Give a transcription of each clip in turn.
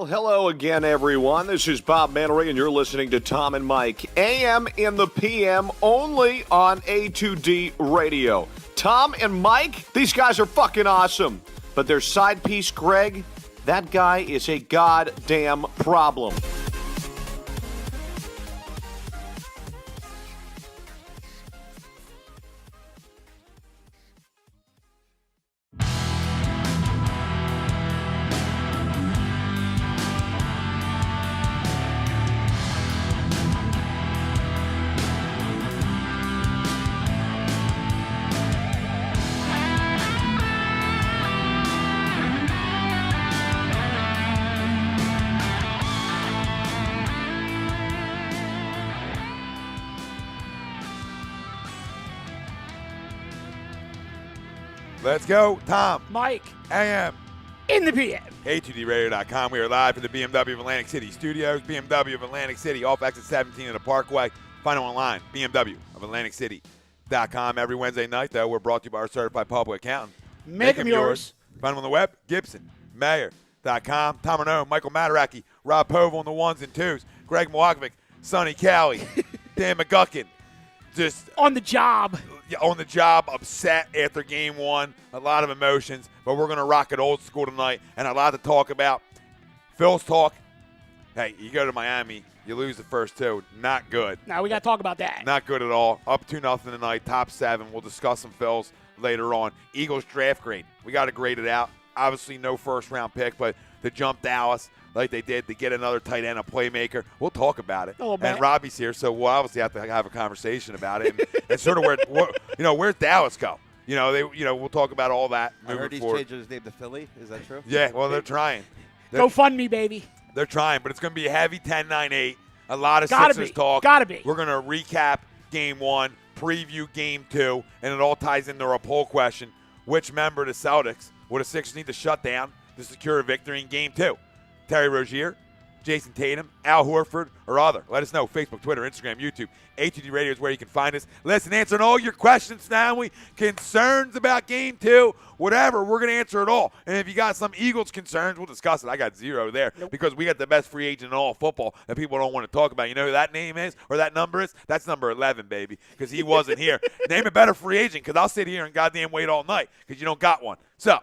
Well, hello again, everyone. This is Bob Mannery, and you're listening to Tom and Mike, AM in the PM, only on A2D Radio. Tom and Mike, these guys are fucking awesome. But their side piece, Greg, that guy is a goddamn problem. Let's go, Tom. Mike. AM. In the PM. A2DRadio.com. We are live from the BMW of Atlantic City studios. BMW of Atlantic City, off exit 17 in the Parkway. Find them online, BMW of AtlanticCity.com. Every Wednesday night, though, we're brought to you by our certified public accountant. Make them yours. Find them on the web, GibsonMayor.com. Tom Arnone, Michael Mataraki, Rob Povel on the ones and twos, Greg Milwakovic, Sonny Cowley, Dan McGuckin. Just on the job. On the job, upset after game one, a lot of emotions, but we're going to rock it old school tonight, and a lot to talk about. Phillies Talk. Hey, you go to Miami, you lose the first two. Not good. Now we got to talk about that. Not good at all. Up 2-0 tonight, top 7. We'll discuss some Phils later on. Eagles draft grade. We got to grade it out. Obviously, no first-round pick, but to jump Dallas like they did to get another tight end, a playmaker. We'll talk about it. And Robbie's here, so we'll obviously have to have a conversation about it. And sort of where's Dallas go? We'll talk about all that moving forward. I heard he's changed his name to Philly. Is that true? Yeah, well, they're trying. Go fund me, baby. They're trying, but it's going to be a heavy 10-9-8. A lot of Sixers talk. Gotta be. We're going to recap game 1, preview game 2, and it all ties into our poll question. Which member of the Celtics would the Sixers need to shut down to secure a victory in game 2? Terry Rozier, Jason Tatum, Al Horford, or other. Let us know. Facebook, Twitter, Instagram, YouTube. A2D Radio is where you can find us. Listen, answering all your questions now. Concerns about game 2, whatever. We're going to answer it all. And if you got some Eagles concerns, we'll discuss it. I got 0 there because we got the best free agent in all of football that people don't want to talk about. You know who that name is or that number is? That's number 11, baby, because he wasn't here. Name a better free agent because I'll sit here and goddamn wait all night because you don't got one. So.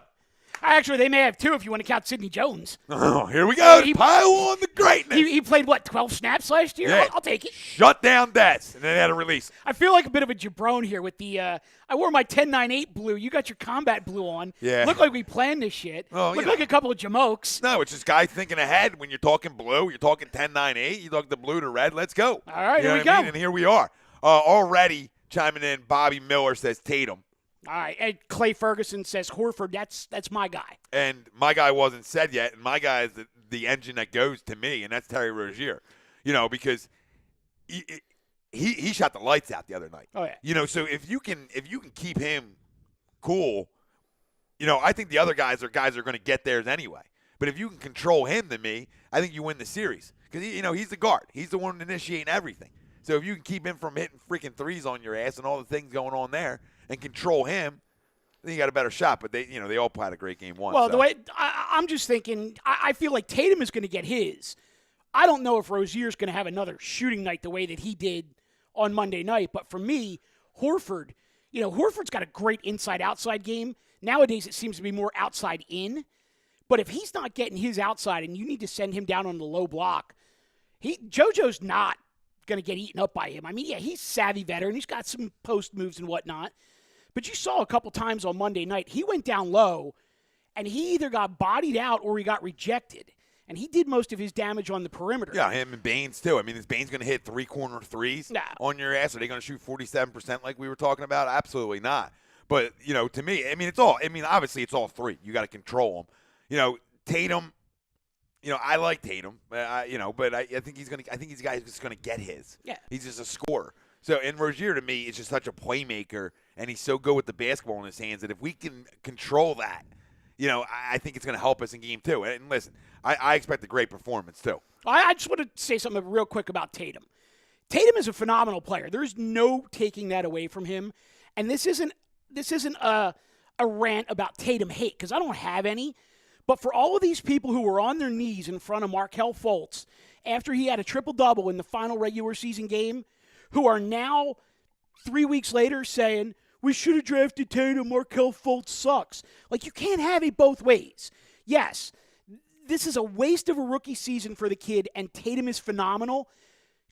Actually, they may have 2 if you want to count Sidney Jones. Oh, here we go. Pile on the greatness. He played, 12 snaps last year? Yeah. I'll take it. Shut down Dez, and then they had a release. I feel like a bit of a jabron here with the I wore my 10-9-8 blue. You got your combat blue on. Yeah. Look like we planned this shit. Oh, Look like a couple of jamokes. No, it's just guys thinking ahead. When you're talking blue, you're talking 10-9-8. You talk the blue to red. Let's go. All right, here we go. And here we are. Already chiming in, Bobby Miller says Tatum. All right, and Clay Ferguson says Horford. That's my guy. And my guy wasn't said yet, and my guy is the engine that goes to me, and that's Terry Rozier. Because he shot the lights out the other night. Oh yeah. So if you can keep him cool, I think the other guys are going to get theirs anyway. But if you can control him to me, I think you win the series because he's the guard. He's the one initiating everything. So if you can keep him from hitting freaking threes on your ass and all the things going on there and control him, then you got a better shot. But they all had a great game 1. Well, so. the way I'm just thinking, I feel like Tatum is going to get his. I don't know if Rozier's going to have another shooting night the way that he did on Monday night. But for me, Horford, Horford's got a great inside-outside game. Nowadays, it seems to be more outside-in. But if he's not getting his outside and you need to send him down on the low block, JoJo's not going to get eaten up by him. I mean, yeah, he's a savvy veteran. He's got some post moves and whatnot. But you saw a couple times on Monday night, he went down low, and he either got bodied out or he got rejected. And he did most of his damage on the perimeter. Yeah, him and Baines, too. I mean, is Baines going to hit 3-corner threes on your ass? Are they going to shoot 47% like we were talking about? Absolutely not. But, to me, obviously it's all three. You got to control them. Tatum, I like Tatum, but I think he's a guy who's just going to get his. Yeah. He's just a scorer. So, and Rozier, to me, is just such a playmaker, and he's so good with the basketball in his hands that if we can control that, I think it's going to help us in game 2. And listen, I expect a great performance, too. I just want to say something real quick about Tatum. Tatum is a phenomenal player. There's no taking that away from him. And this isn't a rant about Tatum hate, because I don't have any. But for all of these people who were on their knees in front of Markelle Fultz after he had a triple-double in the final regular season game, who are now 3 weeks later saying, we should have drafted Tatum, Markelle Fultz sucks. Like, you can't have it both ways. Yes, this is a waste of a rookie season for the kid, and Tatum is phenomenal.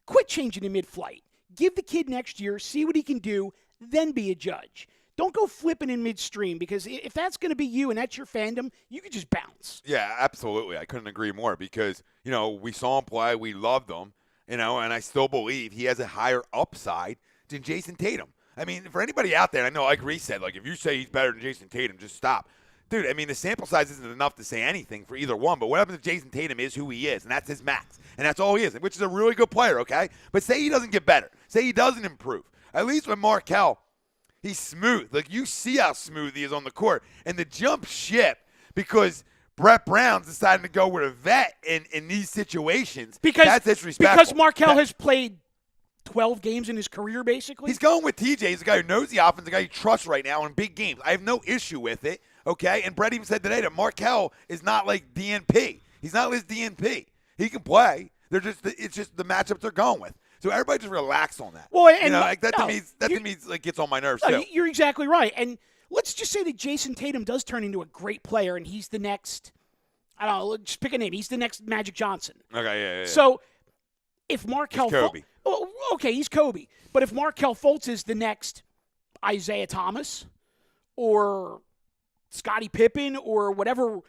Quit changing in mid-flight. Give the kid next year, see what he can do, then be a judge. Don't go flipping in midstream, because if that's going to be you and that's your fandom, you could just bounce. Yeah, absolutely. I couldn't agree more because, we saw him play. We loved him, and I still believe he has a higher upside than Jason Tatum. I mean, for anybody out there, I know, like Rhys said, like, if you say he's better than Jason Tatum, just stop. Dude, I mean, the sample size isn't enough to say anything for either one, but what happens if Jason Tatum is who he is, and that's his max, and that's all he is, which is a really good player, okay? But say he doesn't get better. Say he doesn't improve. At least with Markelle, he's smooth. Like, you see how smooth he is on the court. And the jump ship, because Brett Brown's deciding to go with a vet in these situations, that's disrespectful. Because Markelle has played 12 games in his career, basically? He's going with TJ. He's a guy who knows the offense, a guy you trust right now in big games. I have no issue with it, okay? And Brett even said today that Markelle is not like DNP. He's not his DNP. He can play. It's just the matchups they're going with. So everybody just relax on that. Well, and to me gets on my nerves too. You're exactly right. And let's just say that Jason Tatum does turn into a great player, and he's the next, I don't know, just pick a name. He's the next Magic Johnson. Okay, yeah. So if Markelle Kobe. He's Kobe. But if Markelle Fultz is the next Isaiah Thomas or Scottie Pippen or whatever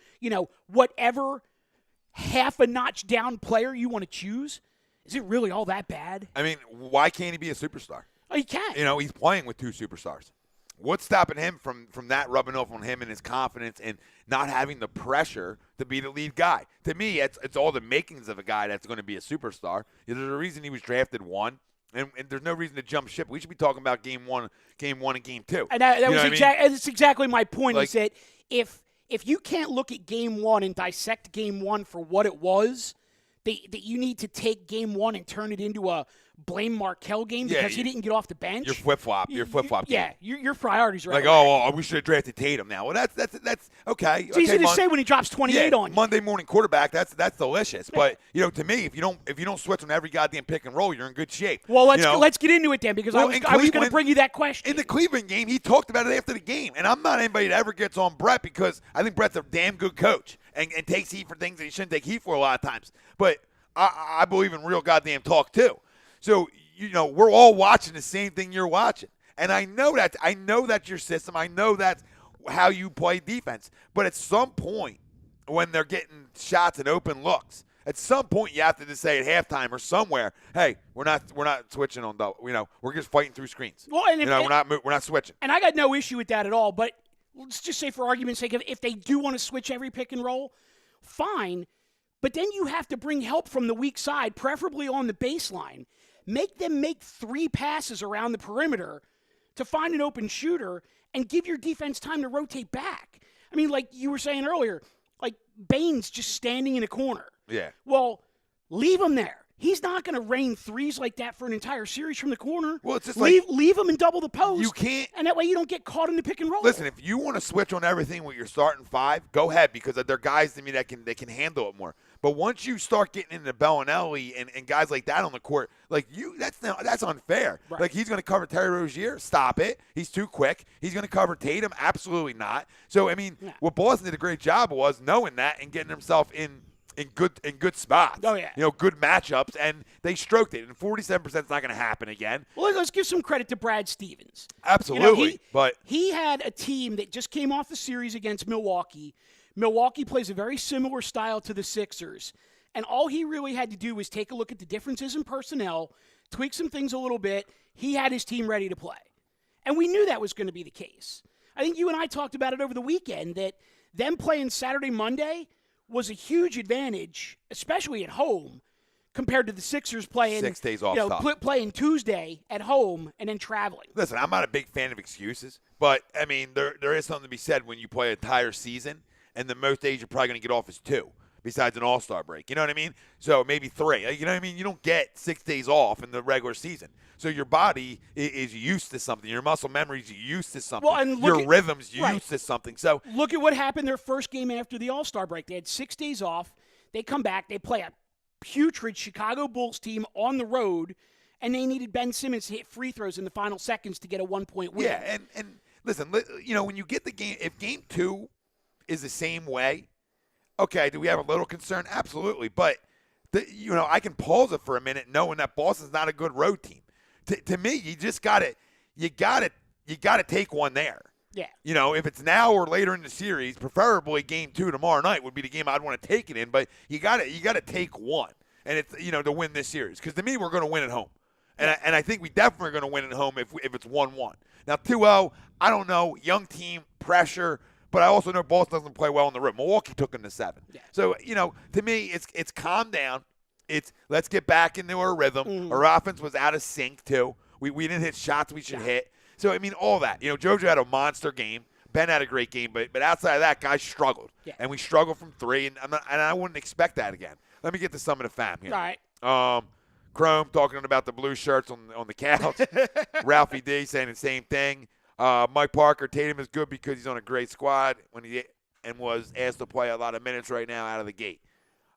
half a notch down player you want to choose, is it really all that bad? I mean, why can't he be a superstar? Oh, he can. He's playing with two superstars. What's stopping him from that rubbing off on him and his confidence and not having the pressure to be the lead guy? To me, it's all the makings of a guy that's going to be a superstar. There's a reason he was drafted 1, and there's no reason to jump ship. We should be talking about game one and game 2. And that's exactly my point. Is that if you can't look at game 1 and dissect game 1 for what it was, that you need to take game 1 and turn it into a blame Markelle game because he didn't get off the bench. Your flip-flop. Yeah, your priorities are like, we should have drafted Tatum now. Well, that's okay. It's easy to say when he drops 28 on you. Monday morning quarterback, that's delicious. Yeah. But, to me, if you don't switch on every goddamn pick and roll, you're in good shape. Well, let's get into it then, because I was going to bring you that question. In the Cleveland game, he talked about it after the game. And I'm not anybody that ever gets on Brett, because I think Brett's a damn good coach and takes heat for things that he shouldn't take heat for a lot of times. But I believe in real goddamn talk, too. So, we're all watching the same thing you're watching. And I know that's your system. I know that's how you play defense. But at some point, when they're getting shots and open looks, at some point you have to just say at halftime or somewhere, hey, we're not switching on double. We're just fighting through screens. Well, and we're not switching. And I got no issue with that at all. But let's just say, for argument's sake, if they do want to switch every pick and roll, fine. But then you have to bring help from the weak side, preferably on the baseline. Make them make 3 passes around the perimeter to find an open shooter and give your defense time to rotate back. I mean, like you were saying earlier, like Baines just standing in a corner. Yeah. Well, leave him there. He's not going to rain threes like that for an entire series from the corner. Well, it's just leave him and double the post. You can't, and that way you don't get caught in the pick and roll. Listen, if you want to switch on everything with your starting 5, go ahead, because they're guys to me that can handle it more. But once you start getting into Bellinelli and guys like that on the court, that's unfair. Right. Like, he's going to cover Terry Rozier. Stop it. He's too quick. He's going to cover Tatum. Absolutely not. So, I mean, what Boston did a great job was knowing that and getting himself in good spots. Oh, yeah. Good matchups, and they stroked it. And 47% is not going to happen again. Well, let's give some credit to Brad Stevens. Absolutely. But he had a team that just came off the series against Milwaukee. Milwaukee plays a very similar style to the Sixers, and all he really had to do was take a look at the differences in personnel, tweak some things a little bit. He had his team ready to play, and we knew that was going to be the case. I think you and I talked about it over the weekend that them playing Saturday, Monday was a huge advantage, especially at home, compared to the Sixers playing 6 days off. Playing Tuesday at home and then traveling. Listen, I'm not a big fan of excuses, but I mean there is something to be said when you play an entire season, and the most days you're probably going to get off is 2. Besides an all-star break. You know what I mean? So maybe 3. You know what I mean? You don't get 6 days off in the regular season. So your body is used to something. Your muscle memory is used to something. Well, and your rhythm's used to something. So look at what happened their first game after the all-star break. They had 6 days off. They come back. They play a putrid Chicago Bulls team on the road, and they needed Ben Simmons to hit free throws in the final seconds to get a 1-point win. Yeah, and listen, when you get the game, if game 2 is the same way, okay, do we have a little concern? Absolutely. But, I can pause it for a minute knowing that Boston's not a good road team. To me, you just got to take one there. Yeah. If it's now or later in the series, preferably game 2 tomorrow night would be the game I'd want to take it in. But you got to take one, and it's to win this series. Because to me, we're going to win at home, and I think we definitely are going to win at home if it's 1-1. Now 2-0, I don't know, young team, pressure. But I also know Boston doesn't play well on the road. Milwaukee took them to 7. Yeah. So, to me, it's calm down. It's let's get back into our rhythm. Mm-hmm. Our offense was out of sync, too. We didn't hit shots we should hit. So, I mean, all that. JoJo had a monster game. Ben had a great game. But outside of that, guys struggled. Yeah. And we struggled from 3, and I wouldn't expect that again. Let me get to some of the fam here. All right. Chrome talking about the blue shirts on the couch. Ralphie D saying the same thing. Mike Parker, Tatum is good because he's on a great squad and was asked to play a lot of minutes right now out of the gate.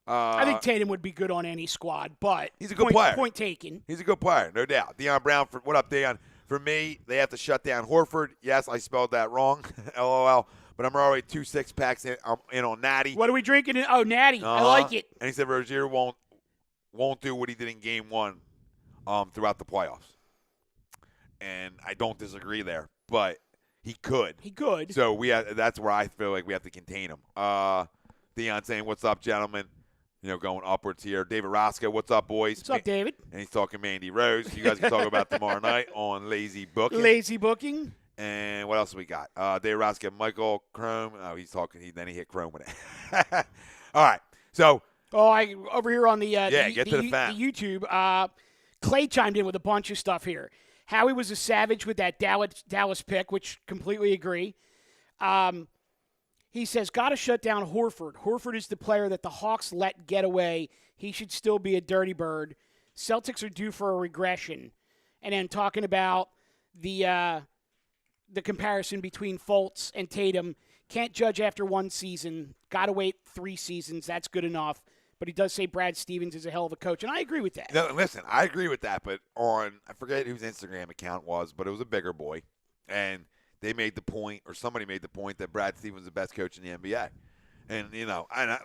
I think Tatum would be good on any squad, but he's a good player. Point taken. He's a good player, no doubt. Deion Brown, what up, Deion? For me, they have to shut down Horford. Yes, I spelled that wrong, LOL. But I'm already 2 6-packs in on Natty. What are we drinking? Oh, Natty. I like it. And he said Rozier won't do what he did in Game 1 throughout the playoffs. And I don't disagree there. But he could. He could. So that's where I feel like we have to contain him. Deion saying, "What's up, gentlemen?" Going upwards here. David Roscoe, what's up, boys? What's up, David? And he's talking Mandy Rose. You guys can talk about tomorrow night on Lazy Booking. Lazy Booking. And what else we got? David Roscoe, Michael Chrome. Oh, he's talking. Then he hit Chrome with it. All right. So. Over here on the get to the YouTube. Clay chimed in with a bunch of stuff here. Howie was a savage with that Dallas pick, which completely agree. He says, got to shut down Horford. Horford is the player that the Hawks let get away. He should still be a dirty bird. Celtics are due for a regression. And then talking about the comparison between Fultz and Tatum. Can't judge after one season. Got to wait 3 seasons. That's good enough. But he does say Brad Stevens is a hell of a coach, and I agree with that. No, listen, I agree with that, but I forget whose Instagram account was, but it was a bigger boy, and they made the point, or somebody made the point, that Brad Stevens is the best coach in the NBA. And,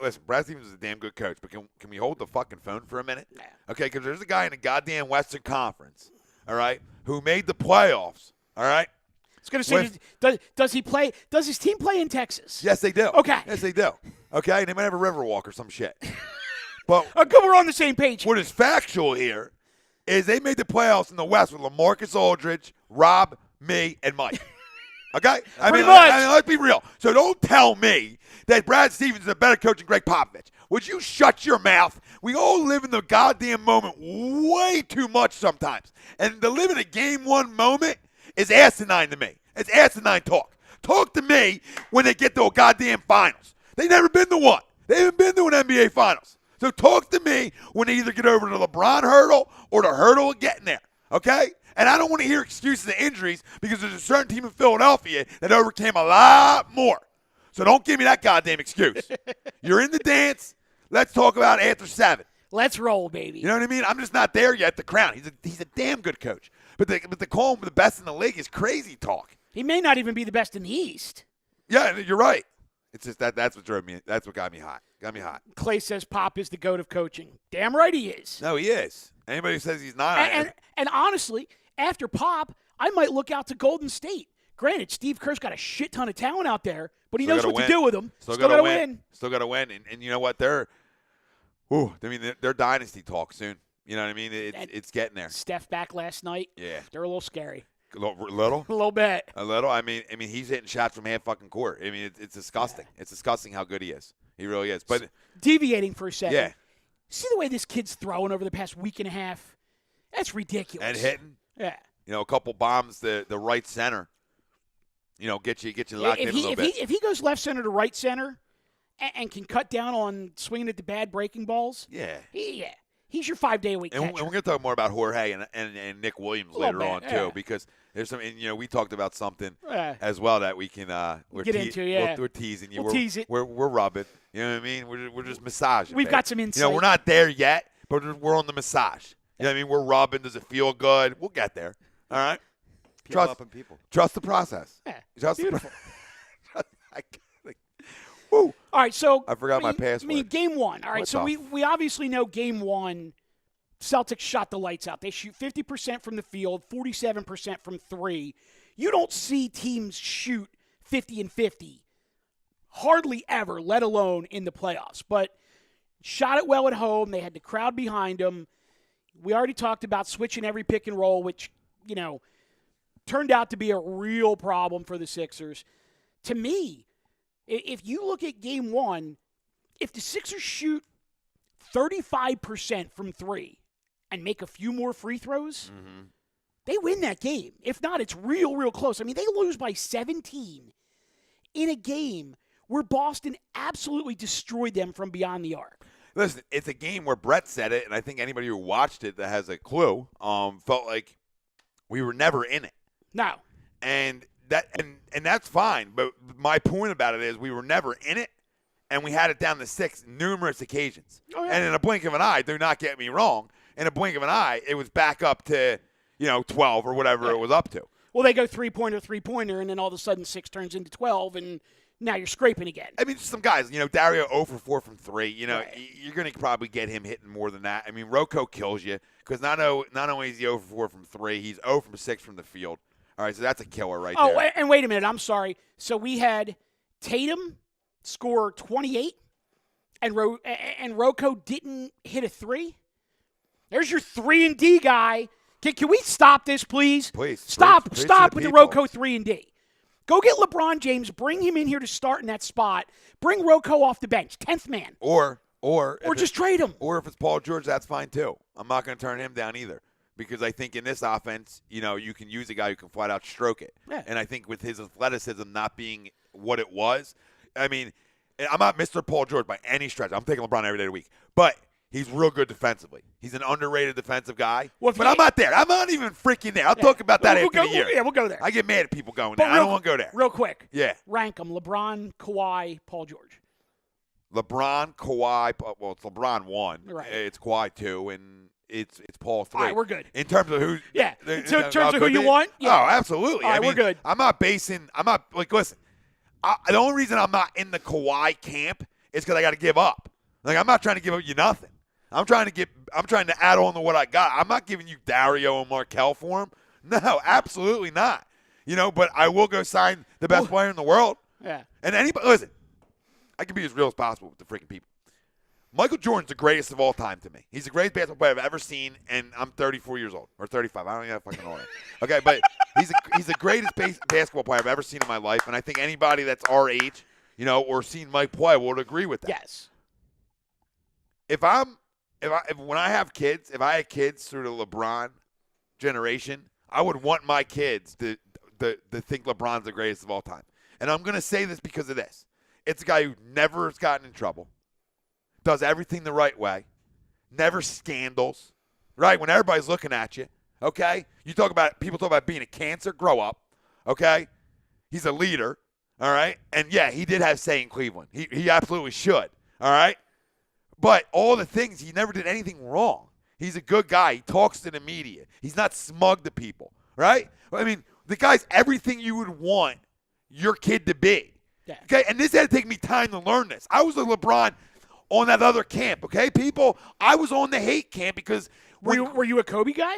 listen, Brad Stevens is a damn good coach, but can we hold the fucking phone for a minute? Nah. Okay, because there's a guy in the goddamn Western Conference, all right, who made the playoffs, all right? I was going to say, does he play? Does his team play in Texas? Yes, they do. Okay. Yes, they do. Okay, they might have a Riverwalk or some shit. But good, we're on the same page. What is factual here is they made the playoffs in the West with LaMarcus Aldridge, Rob, me, and Mike. Okay? I mean, let's be real. So don't tell me that Brad Stevens is a better coach than Greg Popovich. Would you shut your mouth? We all live in the goddamn moment way too much sometimes. And to live in a Game 1 moment is asinine to me. It's asinine talk. Talk to me when they get to a goddamn finals. They've never been to one. They haven't been to an NBA finals. So talk to me when they either get over the LeBron hurdle or the hurdle of getting there, okay? And I don't want to hear excuses of injuries because there's a certain team in Philadelphia that overcame a lot more. So don't give me that goddamn excuse. You're in the dance. Let's talk about it after 7. Let's roll, baby. You know what I mean? I'm just not there yet. The crown. He's a damn good coach. But the call him the best in the league is crazy talk. He may not even be the best in the East. Yeah, you're right. It's just that's what drove me. That's what got me hot. Clay says Pop is the GOAT of coaching. Damn right he is. No, he is. Anybody who says he's not. And honestly, after Pop, I might look out to Golden State. Granted, Steve Kerr's got a shit ton of talent out there, but he knows what to do with them. Still got to win. Still got to win. And you know what? They're dynasty talk soon. You know what I mean? It's getting there. Steph back last night. Yeah. They're a little scary. A little? A little bit. A little? I mean, he's hitting shots from half fucking court. I mean, it's disgusting. Yeah. It's disgusting how good he is. He really is. But deviating for a second. Yeah. See the way this kid's throwing over the past week and a half? That's ridiculous. And hitting? Yeah. A couple bombs the right center. Get you locked in a little bit. If he goes left center to right center and can cut down on swinging at the bad breaking balls, he's your 5-day-a-week catcher. And we're going to talk more about Jorge and Nick Williams later on, too, because there's some, and, we talked about something as well that we can get into, yeah. We're teasing you. We'll tease it. We're rubbing. You know what I mean? We're just massaging. We've got some insight. We're not there yet, but we're on the massage. You know what I mean? We're rubbing. Does it feel good? We'll get there. All right? Trust the process. Yeah, trust beautiful. Woo. All right, so I forgot my password. game one. All right, so we obviously know game one, Celtics shot the lights out. They shoot 50% from the field, 47% from three. You don't see teams shoot 50 and 50 hardly ever, let alone in the playoffs. But shot it well at home. They had the crowd behind them. We already talked about switching every pick and roll, which, turned out to be a real problem for the Sixers. To me, if you look at game one, if the Sixers shoot 35% from three and make a few more free throws, they win that game. If not, it's real close. I mean, they lose by 17 in a game where Boston absolutely destroyed them from beyond the arc. Listen, it's a game where Brett said it, and I think anybody who watched it that has a clue felt like we were never in it. No. And that's fine. But my point about it is we were never in it, and we had it down to 6 numerous occasions. Oh, yeah. And in a blink of an eye, do not get me wrong, in a blink of an eye, it was back up to, 12 or whatever it was up to. Well, they go three-pointer, and then all of a sudden 6 turns into 12, and now you're scraping again. I mean, some guys, Dario 0 for 4 from 3. Right. You're going to probably get him hitting more than that. I mean, Rocco kills you because not only is he 0 for 4 from 3, he's 0 from 6 from the field. All right, so that's a killer right there. Oh, and wait a minute. I'm sorry. So we had Tatum score 28, and Rocco didn't hit a 3? There's your 3-and-D guy. Can we stop this, please? Please. Stop with the Rocco 3-and-D. Go get LeBron James. Bring him in here to start in that spot. Bring Rocco off the bench, 10th man. Or just trade him. Or if it's Paul George, that's fine too. I'm not going to turn him down either. Because I think in this offense, you can use a guy who can flat out stroke it. Yeah. And I think with his athleticism not being what it was, I mean, I'm not Mr. Paul George by any stretch. I'm taking LeBron every day of the week. But he's real good defensively. He's an underrated defensive guy. But I'm not there. I'm not even freaking there. I'll talk about that after the year. We'll go there. I get mad at people going there. I don't want to go there. Real quick. Yeah. Rank them. LeBron, Kawhi, Paul George. LeBron, Kawhi. Well, it's LeBron 1. Right. It's Kawhi 2. And it's Paul 3. All right, we're good. In terms of who. Yeah. In terms of who you want? Yeah. Oh, absolutely. All right, we're good. Listen, the only reason I'm not in the Kawhi camp is because I got to give up. Like, I'm not trying to give up you nothing. I'm trying to add on to what I got. I'm not giving you Dario and Markelle for him. No, absolutely not. But I will go sign the best player in the world. Yeah. And anybody, listen, I can be as real as possible with the freaking people. Michael Jordan's the greatest of all time to me. He's the greatest basketball player I've ever seen, and I'm 34 years old. Or 35. I don't even have fucking know. Okay, but he's the greatest basketball player I've ever seen in my life, and I think anybody that's our age, or seen Mike play would agree with that. Yes. When I have kids, if I had kids through the LeBron generation, I would want my kids to think LeBron's the greatest of all time. And I'm going to say this because of this. It's a guy who never has gotten in trouble, does everything the right way, never scandals, right? When everybody's looking at you, okay? People talk about being a cancer, grow up, okay? He's a leader, all right? And, yeah, he did have say in Cleveland. He absolutely should, all right? But all the things, he never did anything wrong. He's a good guy. He talks to the media. He's not smug to people, right? I mean, the guy's everything you would want your kid to be. Yeah. Okay, and this had to take me time to learn this. I was a LeBron on that other camp, okay? People, I was on the hate camp because were you a Kobe guy?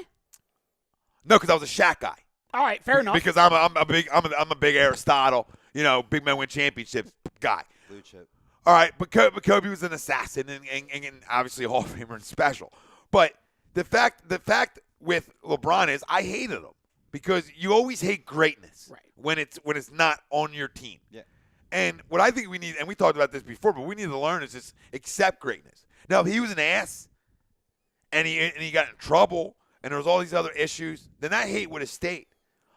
No, because I was a Shaq guy. All right, fair enough. Because I'm a big Aristotle, big men win championships guy. Blue chip. All right, but Kobe was an assassin and obviously a Hall of Famer and special. But the fact with LeBron is I hated him. because you always hate greatness Right. when it's not on your team. Yeah. And what I think we need, and we talked about this before, but we need to learn is just accept greatness. Now, if he was an ass and he got in trouble and there was all these other issues, then that hate would have stayed.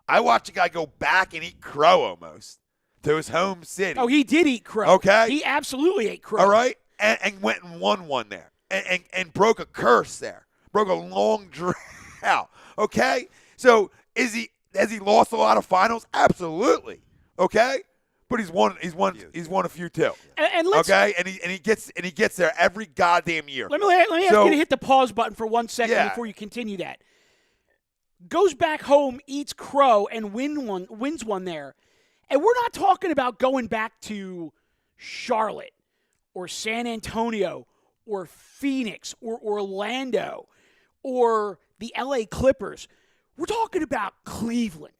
I watched a guy go back and eat crow almost to his home city. Oh, he did eat crow. Okay. He absolutely ate crow. All right? And went and won one there and broke a curse there. Broke a long drought. Okay? So has he lost a lot of finals? Absolutely. Okay? But he's won a few too. And let's, okay? And he gets there every goddamn year. Let me ask you to hit the pause button for 1 second before you continue that. Goes back home, eats crow, and wins one there. And we're not talking about going back to Charlotte or San Antonio or Phoenix or Orlando or the LA Clippers. We're talking about Cleveland.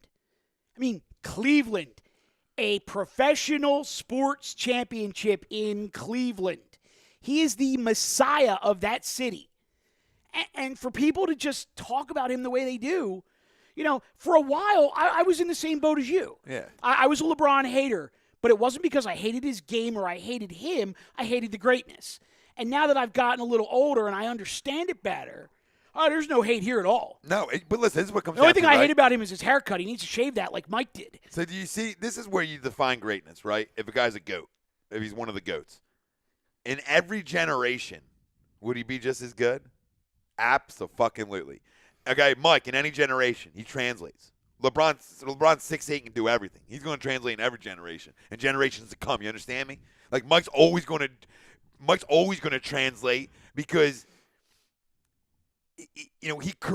I mean, Cleveland, a professional sports championship in Cleveland. He is the messiah of that city. And for people to just talk about him the way they do, for a while, I was in the same boat as you. Yeah. I was a LeBron hater, but it wasn't because I hated his game or I hated him. I hated the greatness. And now that I've gotten a little older and I understand it better, there's no hate here at all. No, but listen, this is what comes The only down thing to, I right? hate about him is his haircut. He needs to shave that like Mike did. So do you see, this is where you define greatness, right? If a guy's a GOAT, if he's one of the GOATs. In every generation, would he be just as good? Abso-fucking-lutely. Okay, Mike, in any generation, he translates. LeBron's 6'8" and can do everything. He's going to translate in every generation and generations to come. You understand me? Like Mike's always going to translate because he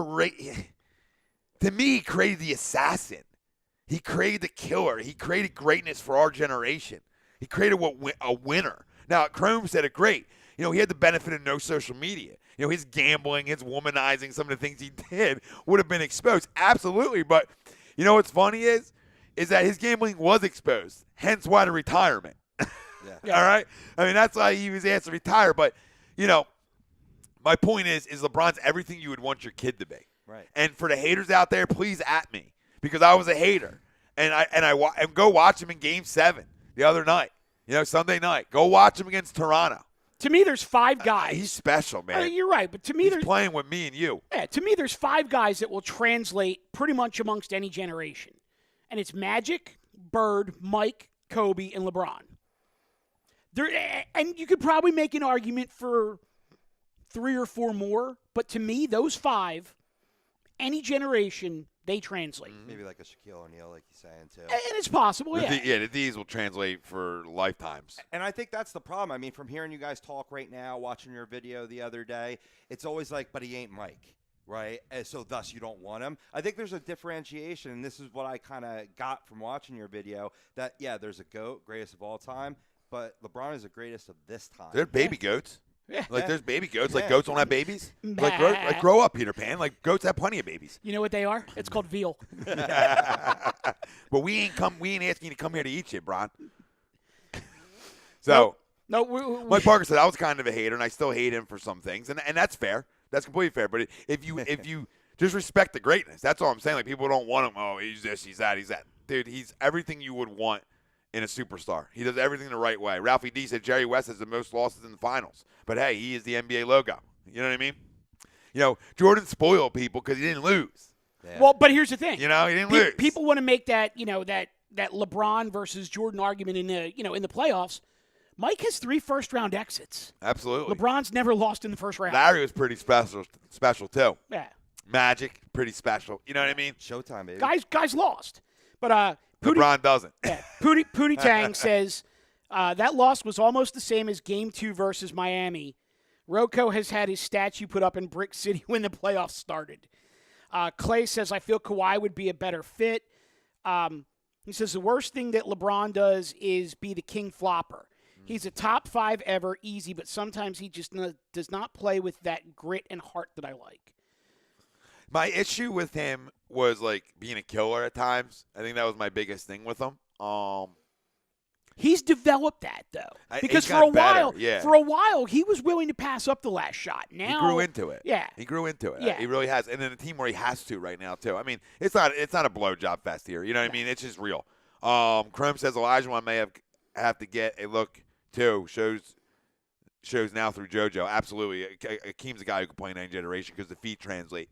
created the assassin. He created the killer. He created greatness for our generation. He created a winner. Now, Chrome said it great. He had the benefit of no social media. His gambling, his womanizing, some of the things he did would have been exposed. Absolutely. But what's funny is that his gambling was exposed, hence why the retirement. Yeah. All right? I mean, that's why he was asked to retire. But, my point is LeBron's everything you would want your kid to be. Right. And for the haters out there, please at me because I was a hater. And go watch him in Game 7 the other night, Sunday night. Go watch him against Toronto. To me, there's 5 guys. He's special, man. You're right, but to me, he's playing with me and you. Yeah, to me, there's 5 guys that will translate pretty much amongst any generation, and it's Magic, Bird, Mike, Kobe, and LeBron. And you could probably make an argument for 3 or 4 more, but to me, those 5, any generation, they translate. Maybe like a Shaquille O'Neal, like you're saying, too. And it's possible, yeah. The D's will translate for lifetimes. And I think that's the problem. I mean, from hearing you guys talk right now, watching your video the other day, it's always like, but he ain't Mike, right? And so thus you don't want him. I think there's a differentiation, and this is what I kind of got from watching your video, that, yeah, there's a GOAT, greatest of all time, but LeBron is the greatest of this time. They're baby goats. Yeah. Like there's baby goats. Yeah. Like goats don't have babies. Like grow up, Peter Pan. Like goats have plenty of babies. You know what they are? It's called veal. But we ain't asking you to come here to eat shit, Bron. So No, Mike Parker said I was kind of a hater, and I still hate him for some things, and that's fair. That's completely fair. But if you just respect the greatness, that's all I'm saying. Like people don't want him. Oh, he's this, he's that, he's that. Dude, he's everything you would want in a superstar. He does everything the right way. Ralphie D said Jerry West has the most losses in the finals. But, hey, he is the NBA logo. You know what I mean? Jordan spoiled people because he didn't lose. Yeah. Well, but here's the thing. He didn't lose. People want to make that, that LeBron versus Jordan argument in the playoffs. Mike has 3 first-round exits. Absolutely. LeBron's never lost in the first round. Larry was pretty special too. Yeah. Magic, pretty special. You know what I mean? Showtime, baby. Guys lost. But LeBron doesn't. Yeah, Pootie Tang says that loss was almost the same as Game 2 versus Miami. Rocco has had his statue put up in Brick City when the playoffs started. Clay says, I feel Kawhi would be a better fit. He says the worst thing that LeBron does is be the king flopper. He's a top 5 ever, easy, but sometimes he just does not play with that grit and heart that I like. My issue with him was, like, being a killer at times. I think that was my biggest thing with him. He's developed that though, because he's got better, yeah. for a while he was willing to pass up the last shot. Now he grew into it. Yeah, he grew into it. Yeah. He really has. And in a team where he has to right now too. I mean, it's not a blowjob fest here. You know what I mean? It's just real. Chrome says Olajuwon may have to get a look too. Shows now through JoJo. Absolutely. Akeem's a guy who can play in any generation because the feet translate.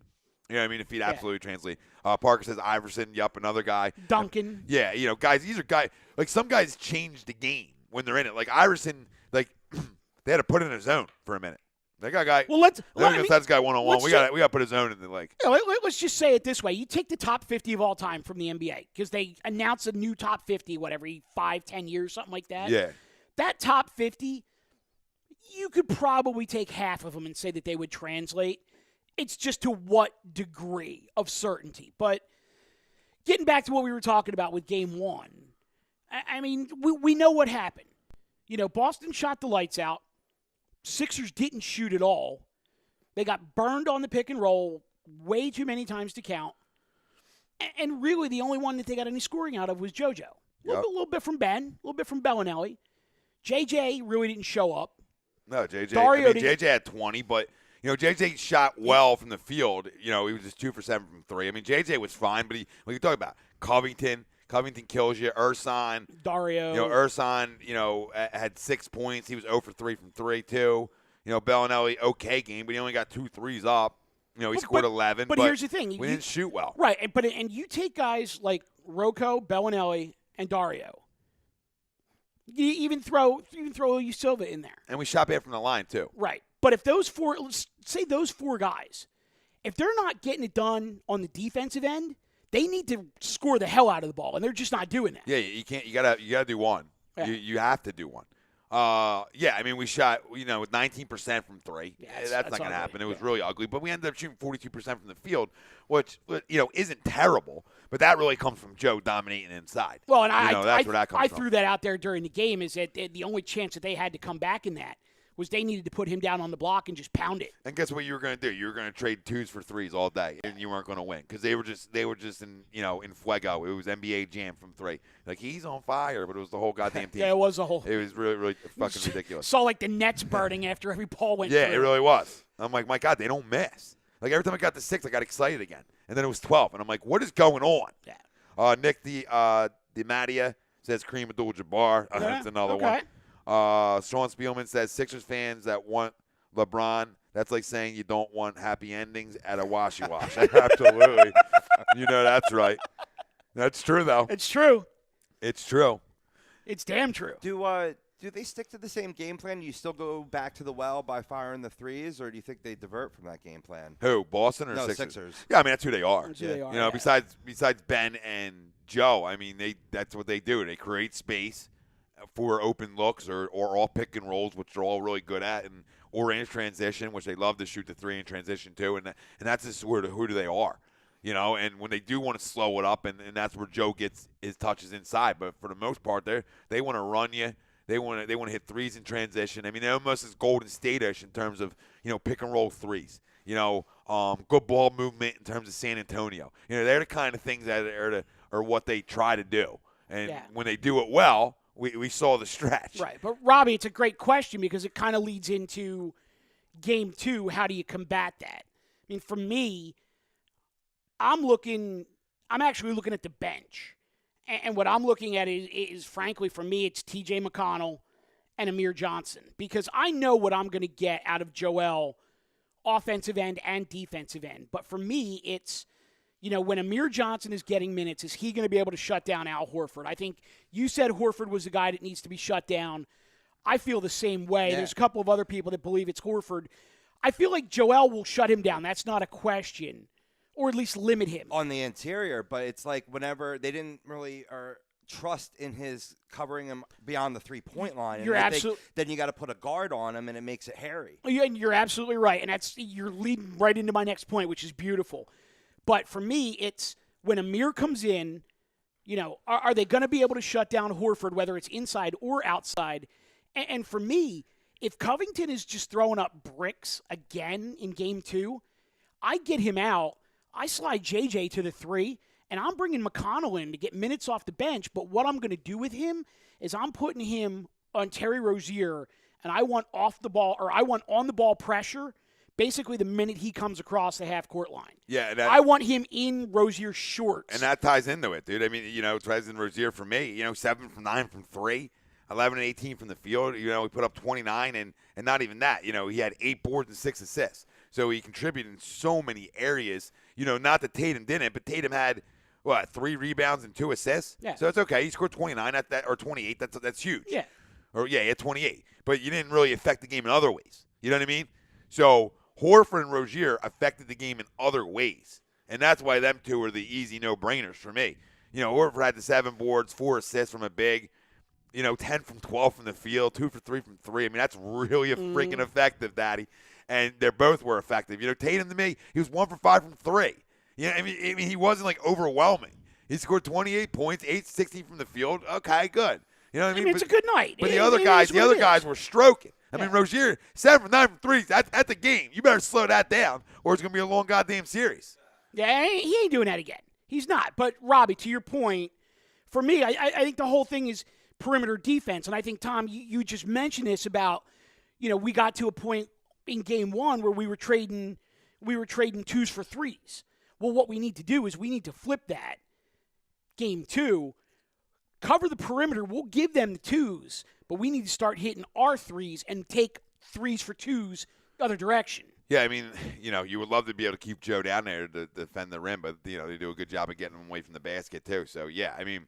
You know what I mean? The feet absolutely translate. Parker says Iverson. Yup, another guy. Duncan. Yeah, guys, these are guys. Like, some guys change the game when they're in it. Like, Iverson, they had to put in a zone for a minute. They got a guy. Well, let's this guy one-on-one. We got to put a zone in the like. Let's just say it this way. You take the top 50 of all time from the NBA because they announce a new top 50, every 5-10 years, something like that. Yeah. That top 50, you could probably take half of them and say that they would translate. It's just to what degree of certainty. But getting back to what we were talking about with Game 1, I mean, we know what happened. Boston shot the lights out. Sixers didn't shoot at all. They got burned on the pick and roll way too many times to count. And really, the only one that they got any scoring out of was JoJo. A little bit from Ben, a little bit from Bellinelli. JJ really didn't show up. No, JJ had 20, but JJ shot well from the field. He was just 2 for 7 from 3. I mean, JJ was fine, but when you talk about Covington kills you. Ersan, Dario, Ersan, had 6 points. He was 0 for 3 from 3 too. Bellinelli, okay game, but he only got 2 threes up. He scored 11. But here's the thing: we didn't shoot well, right? And you take guys like Rocco, Bellinelli, and Dario. You even throw Silva in there. And we shot bad from the line, too. Right. But if those four, let's say those 4 guys, if they're not getting it done on the defensive end, they need to score the hell out of the ball, and they're just not doing that. Yeah, you can't. You gotta do one. Yeah. You have to do one. I mean, we shot, with 19% from 3. Yeah, that's not going to happen. It was really ugly. But we ended up shooting 42% from the field, which, isn't terrible. But that really comes from Joe dominating inside. Well, and that's where that comes I from. threw that out there during the game is that the only chance that they had to come back in that was they needed to put him down on the block and just pound it. And guess what you were going to do? You were going to trade 2s for 3s all day, and you weren't going to win because they were just in in fuego. It was NBA Jam from 3. Like, he's on fire, but it was the whole goddamn team. Yeah, it was a whole. It was really, really fucking ridiculous. Saw like the nets burning after every ball went. Yeah, through. it really was. I'm like, my God, they don't miss. Like, every time I got to 6, I got excited again, and then it was 12, and I'm like, what is going on? Yeah. Nick DiMattia says Kareem Abdul-Jabbar. That's another one. Sean Spielman says Sixers fans that want LeBron, that's like saying you don't want happy endings at a washy-wash. Absolutely. That's right. That's true, though. It's true. It's true. It's damn true. Do they stick to the same game plan? Do you still go back to the well by firing the 3s, or do you think they divert from that game plan? Who, Boston or No, Sixers? Sixers. Yeah, I mean, that's who they are. That's who they are. Besides Ben and Joe, I mean, that's what they do. They create space for open looks or all pick and rolls, which they're all really good at, or in transition, which they love to shoot the 3 in transition too, and that's just who they are, And when they do want to slow it up, and that's where Joe gets his touches inside, but for the most part, they want to run you. They want to hit 3s in transition. I mean, they're almost as Golden State-ish in terms of pick and roll 3s. Good ball movement in terms of San Antonio. They're the kind of things that are what they try to do, and when they do it well. We saw the stretch. Right. But, Robbie, it's a great question because it kind of leads into Game 2. How do you combat that? I mean, for me, I'm actually looking at the bench. And what I'm looking at is, frankly, for me, it's T.J. McConnell and Amir Johnson because I know what I'm going to get out of Joel, offensive end and defensive end. But for me, it's, when Amir Johnson is getting minutes, is he going to be able to shut down Al Horford? I think you said Horford was the guy that needs to be shut down. I feel the same way. Yeah. There's a couple of other people that believe it's Horford. I feel like Joel will shut him down. That's not a question. Or at least limit him. On the interior, but it's like whenever they didn't really trust in his covering him beyond the 3-point line. And you're absolutely. Then you got to put a guard on him, and it makes it hairy. Yeah, and you're absolutely right. And you're leading right into my next point, which is beautiful. But for me, it's when Amir comes in, are they going to be able to shut down Horford, whether it's inside or outside? And for me, if Covington is just throwing up bricks again in Game 2, I get him out. I slide JJ to the 3, and I'm bringing McConnell in to get minutes off the bench, but what I'm going to do with him is I'm putting him on Terry Rozier, and I want on-the-ball pressure basically the minute he comes across the half-court line. Yeah, I want him in Rozier's shorts. And that ties into it, dude. I mean, ties in Rozier for me. 7 from 9 from 3, 11 and 18 from the field. He put up 29, and not even that. He had 8 boards and 6 assists. So he contributed in so many areas. Not that Tatum didn't, but Tatum had, 3 rebounds and 2 assists? Yeah. So it's okay. He scored 29 or 28. That's huge. Yeah. He had 28. But you didn't really affect the game in other ways. You know what I mean? So Horford and Rozier affected the game in other ways. And that's why them two are the easy no-brainers for me. Horford had the 7 boards, 4 assists from a big, 10 from 12 from the field, 2 for 3 from 3. I mean, that's really a freaking effective, Daddy. And they both were effective. Tatum to me, he was 1 for 5 from 3. I mean, he wasn't overwhelming. He scored 28 points, 8-16 from the field. Okay, good. You know what I mean? It's a good night. But the other guys were stroking. I mean, Rozier, 7 from 9 from 3. That's a game. You better slow that down, or it's going to be a long goddamn series. Yeah, he ain't doing that again. He's not. But, Robbie, to your point, for me, I think the whole thing is perimeter defense. And I think, Tom, you just mentioned this about, we got to a point in game 1 where we were trading 2s for 3s. Well, what we need to do is we need to flip that. Game 2, cover the perimeter. We'll give them the 2s, but we need to start hitting our 3s and take 3s for 2s the other direction. Yeah, I mean, you would love to be able to keep Joe down there to defend the rim, but, they do a good job of getting him away from the basket, too. So, yeah, I mean,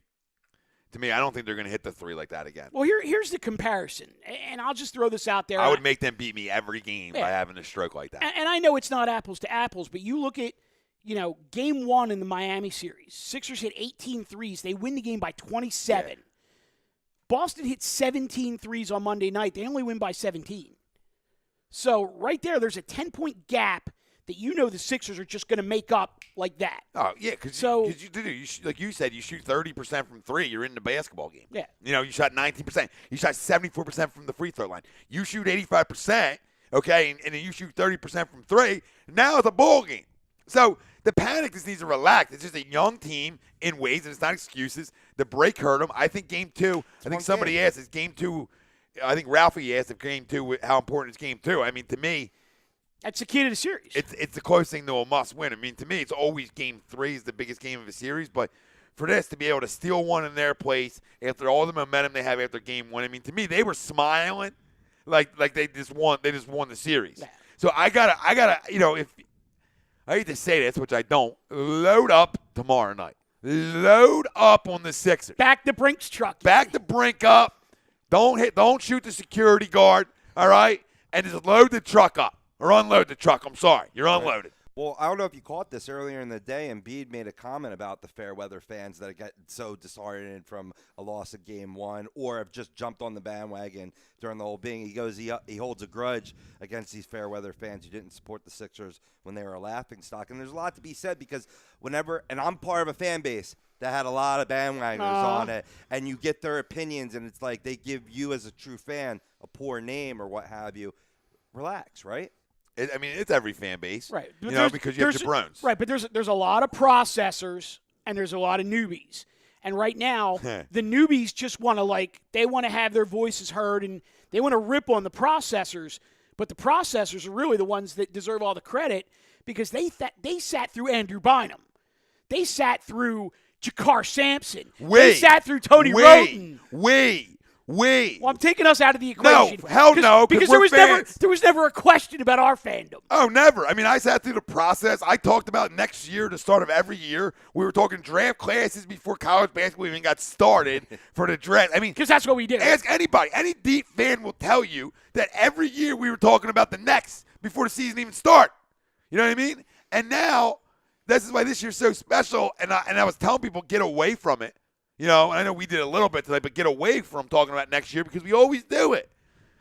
to me, I don't think they're going to hit the 3 like that again. Well, here's the comparison, and I'll just throw this out there. I would make them beat me every game by having a stroke like that. And I know it's not apples to apples, but you look at, game 1 in the Miami series. Sixers hit 18 threes. They win the game by 27. Yeah. Boston hit 17 threes on Monday night. They only win by 17. So right there's a 10-point gap that the Sixers are just going to make up like that. Oh, yeah, because like you said, you shoot 30% from 3, you're in the basketball game. Yeah. You shot 19%. You shot 74% from the free throw line. You shoot 85%, okay, and then you shoot 30% from 3. Now it's a ball game. So the panic just needs to relax. It's just a young team in ways, and it's not excuses. The break hurt them. I think game 2, I think somebody asked, is game 2, I think Ralphie asked if game 2, how important is game 2. I mean, to me, that's the key to the series. It's the closest thing to a must-win. I mean, to me, it's always game 3 is the biggest game of a series. But for this, to be able to steal one in their place after all the momentum they have after game 1, I mean, to me, they were smiling like they just won. They just won the series. Yeah. So I gotta, if I hate to say this, which I don't, load up tomorrow night. Load up on the Sixers. Back the Brinks truck. Back the Brink up. Don't shoot the security guard. All right, and just load the truck up. Or unload the truck. I'm sorry. You're unloaded. Well, I don't know if you caught this earlier in the day. Embiid made a comment about the fair weather fans that get so disheartened from a loss of game 1 or have just jumped on the bandwagon during the whole thing. He goes, he holds a grudge against these fair weather fans who didn't support the Sixers when they were a laughingstock. And there's a lot to be said because and I'm part of a fan base that had a lot of bandwagoners on it, and you get their opinions, and it's like they give you as a true fan a poor name or what have you. Relax, right? It's every fan base, right? Because you have jabrones, right? But there's a lot of processors and there's a lot of newbies, and right now the newbies just want to have their voices heard and they want to rip on the processors, but the processors are really the ones that deserve all the credit because they sat through Andrew Bynum, they sat through Jakar Sampson, they sat through Tony Roten. Well, I'm taking us out of the equation. No, hell no, because there was never a question about our fandom. Oh, never. I mean, I sat through the process. I talked about next year, the start of every year. We were talking draft classes before college basketball even got started for the draft. I mean, because that's what we did. Ask anybody. Any deep fan will tell you that every year we were talking about the next before the season even started. You know what I mean? And now, this is why this year's so special. And I was telling people, get away from it. I know we did a little bit today, but get away from talking about next year because we always do it.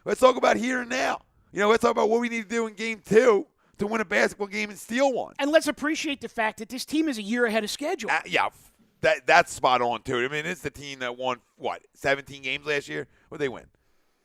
Let's talk about here and now. Let's talk about what we need to do in game 2 to win a basketball game and steal one. And let's appreciate the fact that this team is a year ahead of schedule. Yeah, that's spot on, too. I mean, it's the team that won, 17 games last year? What did they win?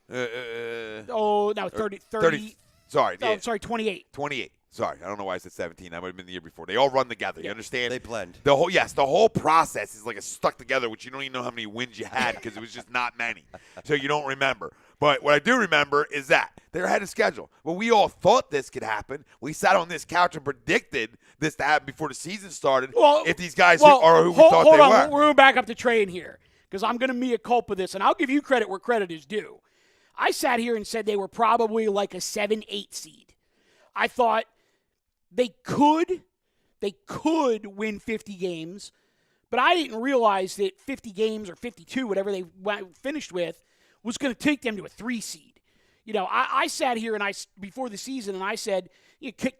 30. Sorry, 28. 28. 28. Sorry, I don't know why I said 17. That might have been the year before. They all run together. You understand? They blend. The whole process is like a stuck together, which you don't even know how many wins you had because it was just not many. So you don't remember. But what I do remember is that they're ahead of schedule. Well, we all thought this could happen. We sat on this couch and predicted this to happen before the season started. Well, if these guys are who we thought hold they on. were. We're going back up the train here because I'm going to mea culpa this, and I'll give you credit where credit is due. I sat here and said they were probably like a 7-8 seed. I thought they could win 50 games, but I didn't realize that 50 games or 52, whatever they finished with, was going to take them to a 3 seed. You know, I sat here and before the season and I said,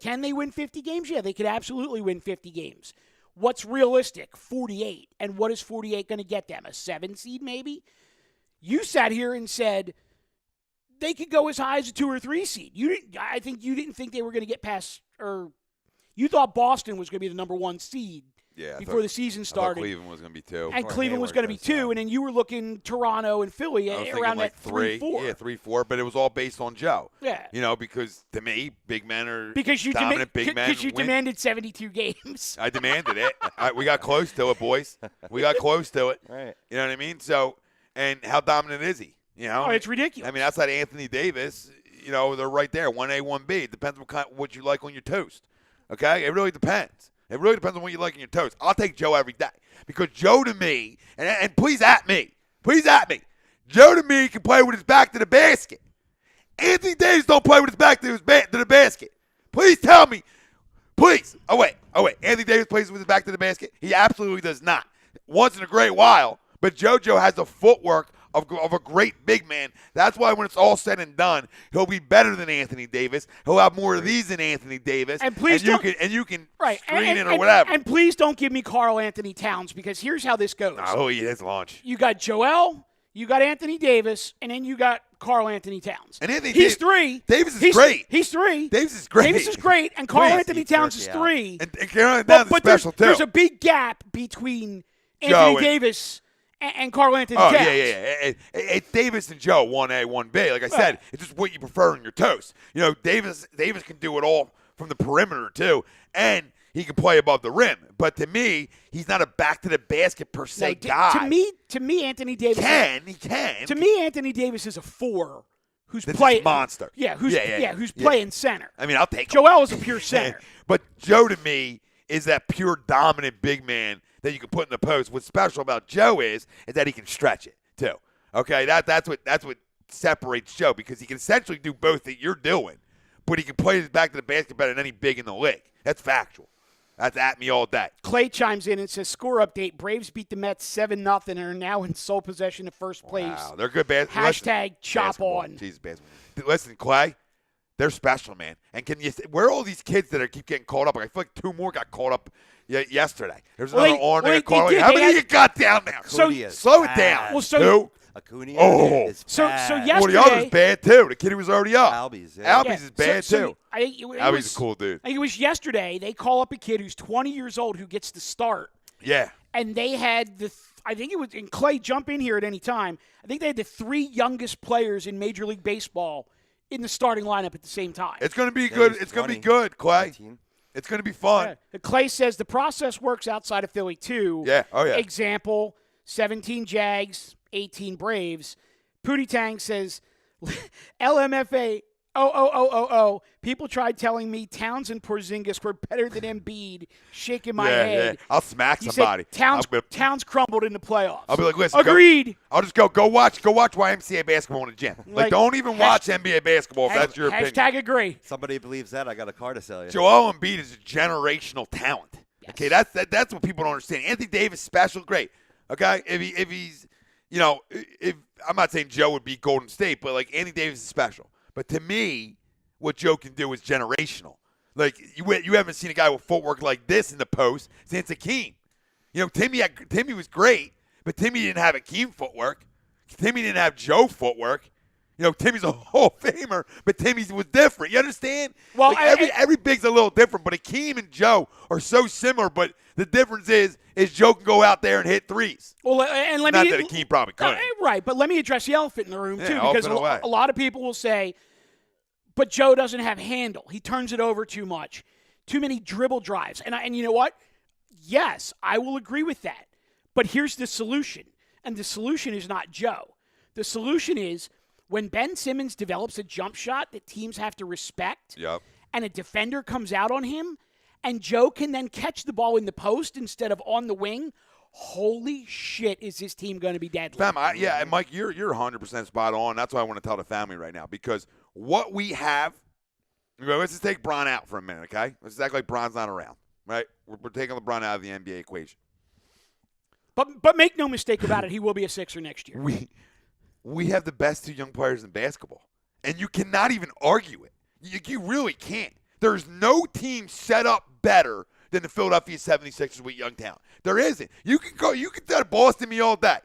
can they win 50 games? Yeah, they could absolutely win 50 games. What's realistic? 48. And what is 48 going to get them? A 7 seed maybe? You sat here and said they could go as high as a 2 or 3 seed. I think you didn't think they were going to get past, or you thought Boston was going to be the number 1 seed before the season started. Cleveland was going to be 2. And Cleveland was going to be 2, and then you were looking Toronto and Philly around like that 3-4. Yeah, 3-4, but it was all based on Joe. Yeah. You know, because to me, big men are because you dominant big men. Because you win. demanded 72 games. I demanded it. We got close to it, boys. We got close to it. Right. You know what I mean? So, and how dominant is he? You know? Oh, it's ridiculous. I mean, outside of Anthony Davis, you know, they're right there, 1A, 1B. It depends on what you like on your toast. Okay? It really depends. It really depends on what you like on your toast. I'll take Joe every day because Joe to me, and please at me, Joe to me can play with his back to the basket. Anthony Davis don't play with his back to the basket. Please tell me. Please. Oh, wait. Anthony Davis plays with his back to the basket? He absolutely does not. Once in a great while. But JoJo has the footwork of a great big man. That's why when it's all said and done, he'll be better than Anthony Davis. He'll have more of these than Anthony Davis. And please you can right. screen it or whatever. And please don't give me Karl Anthony Towns because here's how this goes. Oh, he has launch. You got Joel, you got Anthony Davis, and then you got Karl Anthony Towns. And he's 3. Davis is great. He's 3. Davis is great. And Karl Anthony Towns is 3. And Karl Towns is special, too. There's a big gap between Anthony Davis and Karl Anthony Towns. Yeah. Davis and Joe, 1A, 1B. Like I said, it's just what you prefer in your toast. You know, Davis can do it all from the perimeter, too, and he can play above the rim. But to me, he's not a back-to-the-basket per se guy. To me, Anthony Davis he can. To me, Anthony Davis is a 4 who's That's playing a monster. Yeah, who's playing center. I mean, I'll take Joel is a pure center. But Joe, to me, is that pure dominant big man that you can put in the post. What's special about Joe is that he can stretch it too. Okay, that's what separates Joe because he can essentially do both that you're doing, but he can play his back to the basket better than any big in the league. That's factual. That's at me all day. Clay chimes in and says, score update, Braves beat the Mets 7-0 and are now in sole possession of first place. Wow, they're good. Hashtag chop basketball. on. Jesus, basketball. Listen, Clay, they're special, man. And where are all these kids that keep getting called up? I feel like 2 more got called up yesterday. There's another arm that got called up. How many you got down there? Slow it down. Well, Acuna is so bad. yesterday, well, the other's bad too. The kid who was already up. Albies is bad too. Albies a cool dude. I think it was yesterday. They call up a kid who's 20 years old who gets to start. Yeah. And they had I think it was, and Clay, jump in here at any time. I think they had the 3 youngest players in Major League Baseball in the starting lineup at the same time. It's going to be good. It's going to be good, Clay. 19. It's going to be fun. Yeah. Clay says the process works outside of Philly too. Yeah. Oh yeah. Example: 17 Jags, 18 Braves. Pootie Tang says, LMFA, people tried telling me Towns and Porzingis were better than Embiid, shaking my head. Yeah. I'll smack somebody. Towns crumbled in the playoffs. I'll be like, listen. Agreed. I'll just go watch YMCA basketball in the gym. Like don't even watch NBA basketball if that's your opinion. Hashtag agree. Somebody believes that, I got a car to sell you. Joel Embiid is a generational talent. Yes. Okay, that's what people don't understand. Anthony Davis, special, great. Okay, if he's, if I'm not saying Joe would beat Golden State, but like Anthony Davis is special. But to me, what Joe can do is generational. Like you haven't seen a guy with footwork like this in the post since Akeem. Timmy was great, but Timmy didn't have Akeem footwork. Timmy didn't have Joe footwork. Timmy's a Hall of Famer, but Timmy was different. You understand? Well, every big's a little different, but Akeem and Joe are so similar. But the difference is Joe can go out there and hit threes. Well, and not that Akeem probably couldn't. Right, but let me address the elephant in the room too, because a lot of people will say but Joe doesn't have handle. He turns it over too much. Too many dribble drives. And you know what? Yes, I will agree with that. But here's the solution. And the solution is not Joe. The solution is when Ben Simmons develops a jump shot that teams have to respect, and a defender comes out on him, and Joe can then catch the ball in the post instead of on the wing, holy shit, is this team going to be deadly. Fam, and Mike, you're 100% spot on. That's what I want to tell the family right now, because what we have, let's just take Bron out for a minute, okay? Let's act like Bron's not around, right? We're taking LeBron out of the NBA equation. But make no mistake about it, he will be a Sixer next year. We have the best 2 young players in basketball, and you cannot even argue it. You really can't. There's no team set up better than the Philadelphia 76ers with young talent. There isn't. You can tell Boston me all day.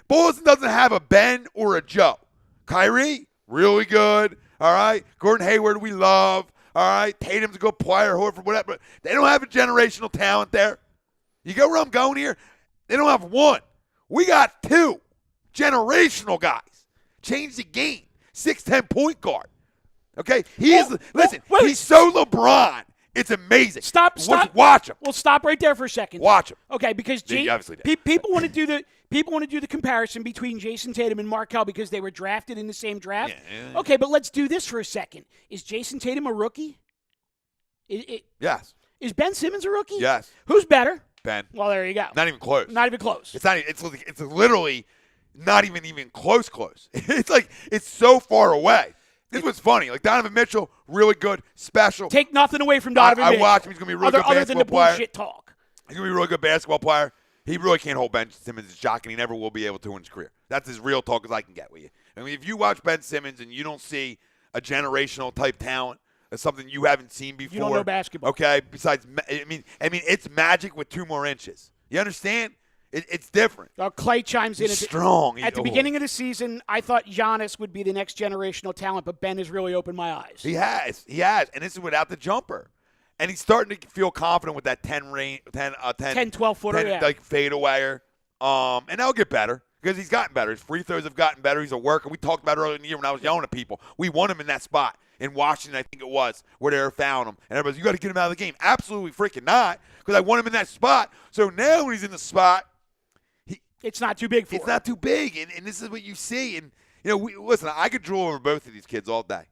Boston doesn't have a Ben or a Joe. Kyrie, really good. All right. Gordon Hayward, we love. All right. Tatum's a good player, Horford, whatever. But they don't have a generational talent there. You get where I'm going here? They don't have one. We got 2 generational guys. Change the game. 6'10" point guard. Okay? He's so LeBron. It's amazing. Stop. Watch him. Well, stop right there for a second. Watch him. Okay, because people want to do the comparison between Jason Tatum and Markelle because they were drafted in the same draft. Yeah. Okay, but let's do this for a second. Is Jason Tatum a rookie? Yes. Is Ben Simmons a rookie? Yes. Who's better? Ben. Well, there you go. Not even close. Not even close. It's not. It's literally not even close. It's like it's so far away. This was funny. Like Donovan Mitchell, really good, special. Take nothing away from Donovan Mitchell. I watch him. He's going to be a really good basketball player. Other than the bullshit talk. He's going to be a really good basketball player. He really can't hold Ben Simmons' shot, and he never will be able to in his career. That's as real talk as I can get with you. I mean, if you watch Ben Simmons and you don't see a generational type talent, that's something you haven't seen before. You don't know basketball. Okay, besides, I mean, it's magic with 2 more inches. You understand? It's different. Clay chimes in. He's strong. At the beginning of the season, I thought Giannis would be the next generational talent, but Ben has really opened my eyes. He has. And this is without the jumper. And he's starting to feel confident with that 10, 12-footer, like fadeaway. And that'll get better because he's gotten better. His free throws have gotten better. He's a worker. We talked about earlier in the year when I was yelling at people. We won him in that spot in Washington, I think it was, where they found him. And everybody's, you got to get him out of the game. Absolutely freaking not, because I won him in that spot. So now when he's in the spot, it's not too big for him. It's not too big, and this is what you see. And, listen, I could drool over both of these kids all day.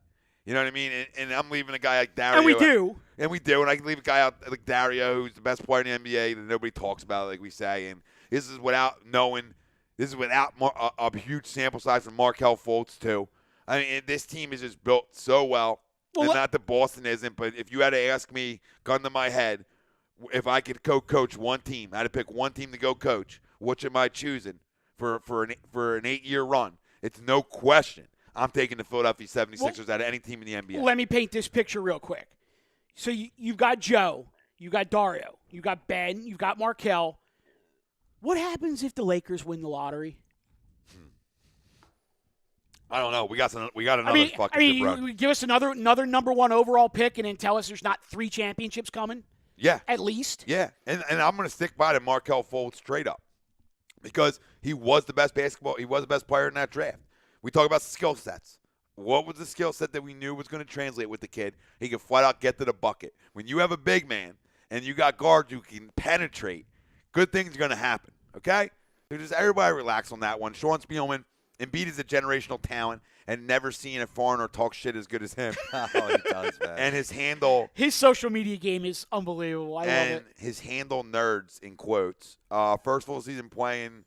You know what I mean? And I'm leaving a guy like Dario. And we do. And I can leave a guy out like Dario, who's the best player in the NBA that nobody talks about, like we say. And this is without a huge sample size from Markelle Fultz, too. I mean, this team is just built so well. And not that Boston isn't, but if you had to ask me, gun to my head, if I could coach one team, I had to pick one team to go coach, which am I choosing for an 8-year run? It's no question. I'm taking the Philadelphia 76ers out of any team in the NBA. Let me paint this picture real quick. So you've got Joe, you've got Dario, you've got Ben, you've got Markelle. What happens if the Lakers win the lottery? I don't know. We got another fucking good run. Give us another number 1 overall pick and then tell us there's not 3 championships coming? Yeah. At least? Yeah. And I'm going to stick by the Markelle Fultz straight up because he was the best player in that draft. We talk about skill sets. What was the skill set that we knew was going to translate with the kid? He could flat out get to the bucket. When you have a big man and you got guards who can penetrate, good things are going to happen, okay? So just everybody relax on that one. Sean Spielman, Embiid is a generational talent and never seen a foreigner talk shit as good as him. Oh, he does, man. And his handle. His social media game is unbelievable. I love it. And his handle nerds, in quotes. First full season playing,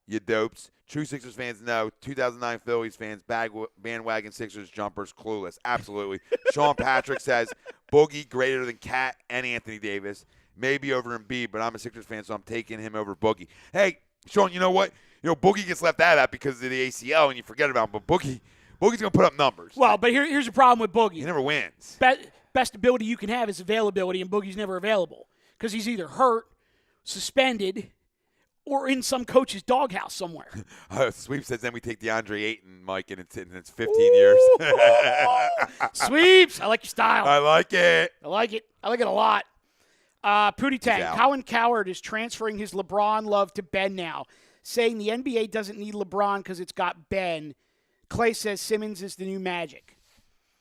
you dopes. True Sixers fans know. 2009 Phillies fans, bandwagon Sixers jumpers, clueless. Absolutely. Sean Patrick says, Boogie greater than Cat and Anthony Davis. Maybe over Embiid, but I'm a Sixers fan, so I'm taking him over Boogie. Hey, Sean, you know what? Boogie gets left out of that because of the ACL, and you forget about him. But Boogie's going to put up numbers. Well, but here's the problem with Boogie. He never wins. Best ability you can have is availability, and Boogie's never available because he's either hurt, suspended, or in some coach's doghouse somewhere. Sweep says then we take DeAndre Ayton, Mike, and it's 15 years. Sweeps. I like your style. I like it. I like it a lot. Pootie Tang. Colin Coward is transferring his LeBron love to Ben now, saying the NBA doesn't need LeBron because it's got Ben. Clay says Simmons is the new Magic.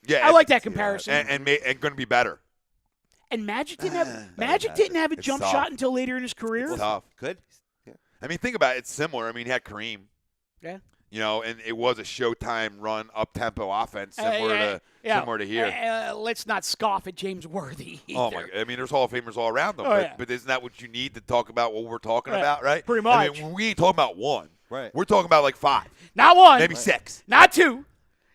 Yeah, I like that comparison. And going to be better. And Magic didn't have a It's jump tough. shot until later in his career. It's tough. Good. Yeah. I mean, think about it. It's similar. I mean, he had Kareem. Yeah. You know, and it was a Showtime run, up-tempo offense similar to here. Let's not scoff at James Worthy either. Oh, my God. I mean, there's Hall of Famers all around them. But isn't that what you need to talk about what we're talking about, right? Pretty much. I mean, we ain't talking about one. Right. We're talking about like 5. Not 1. Maybe 6. Not 2.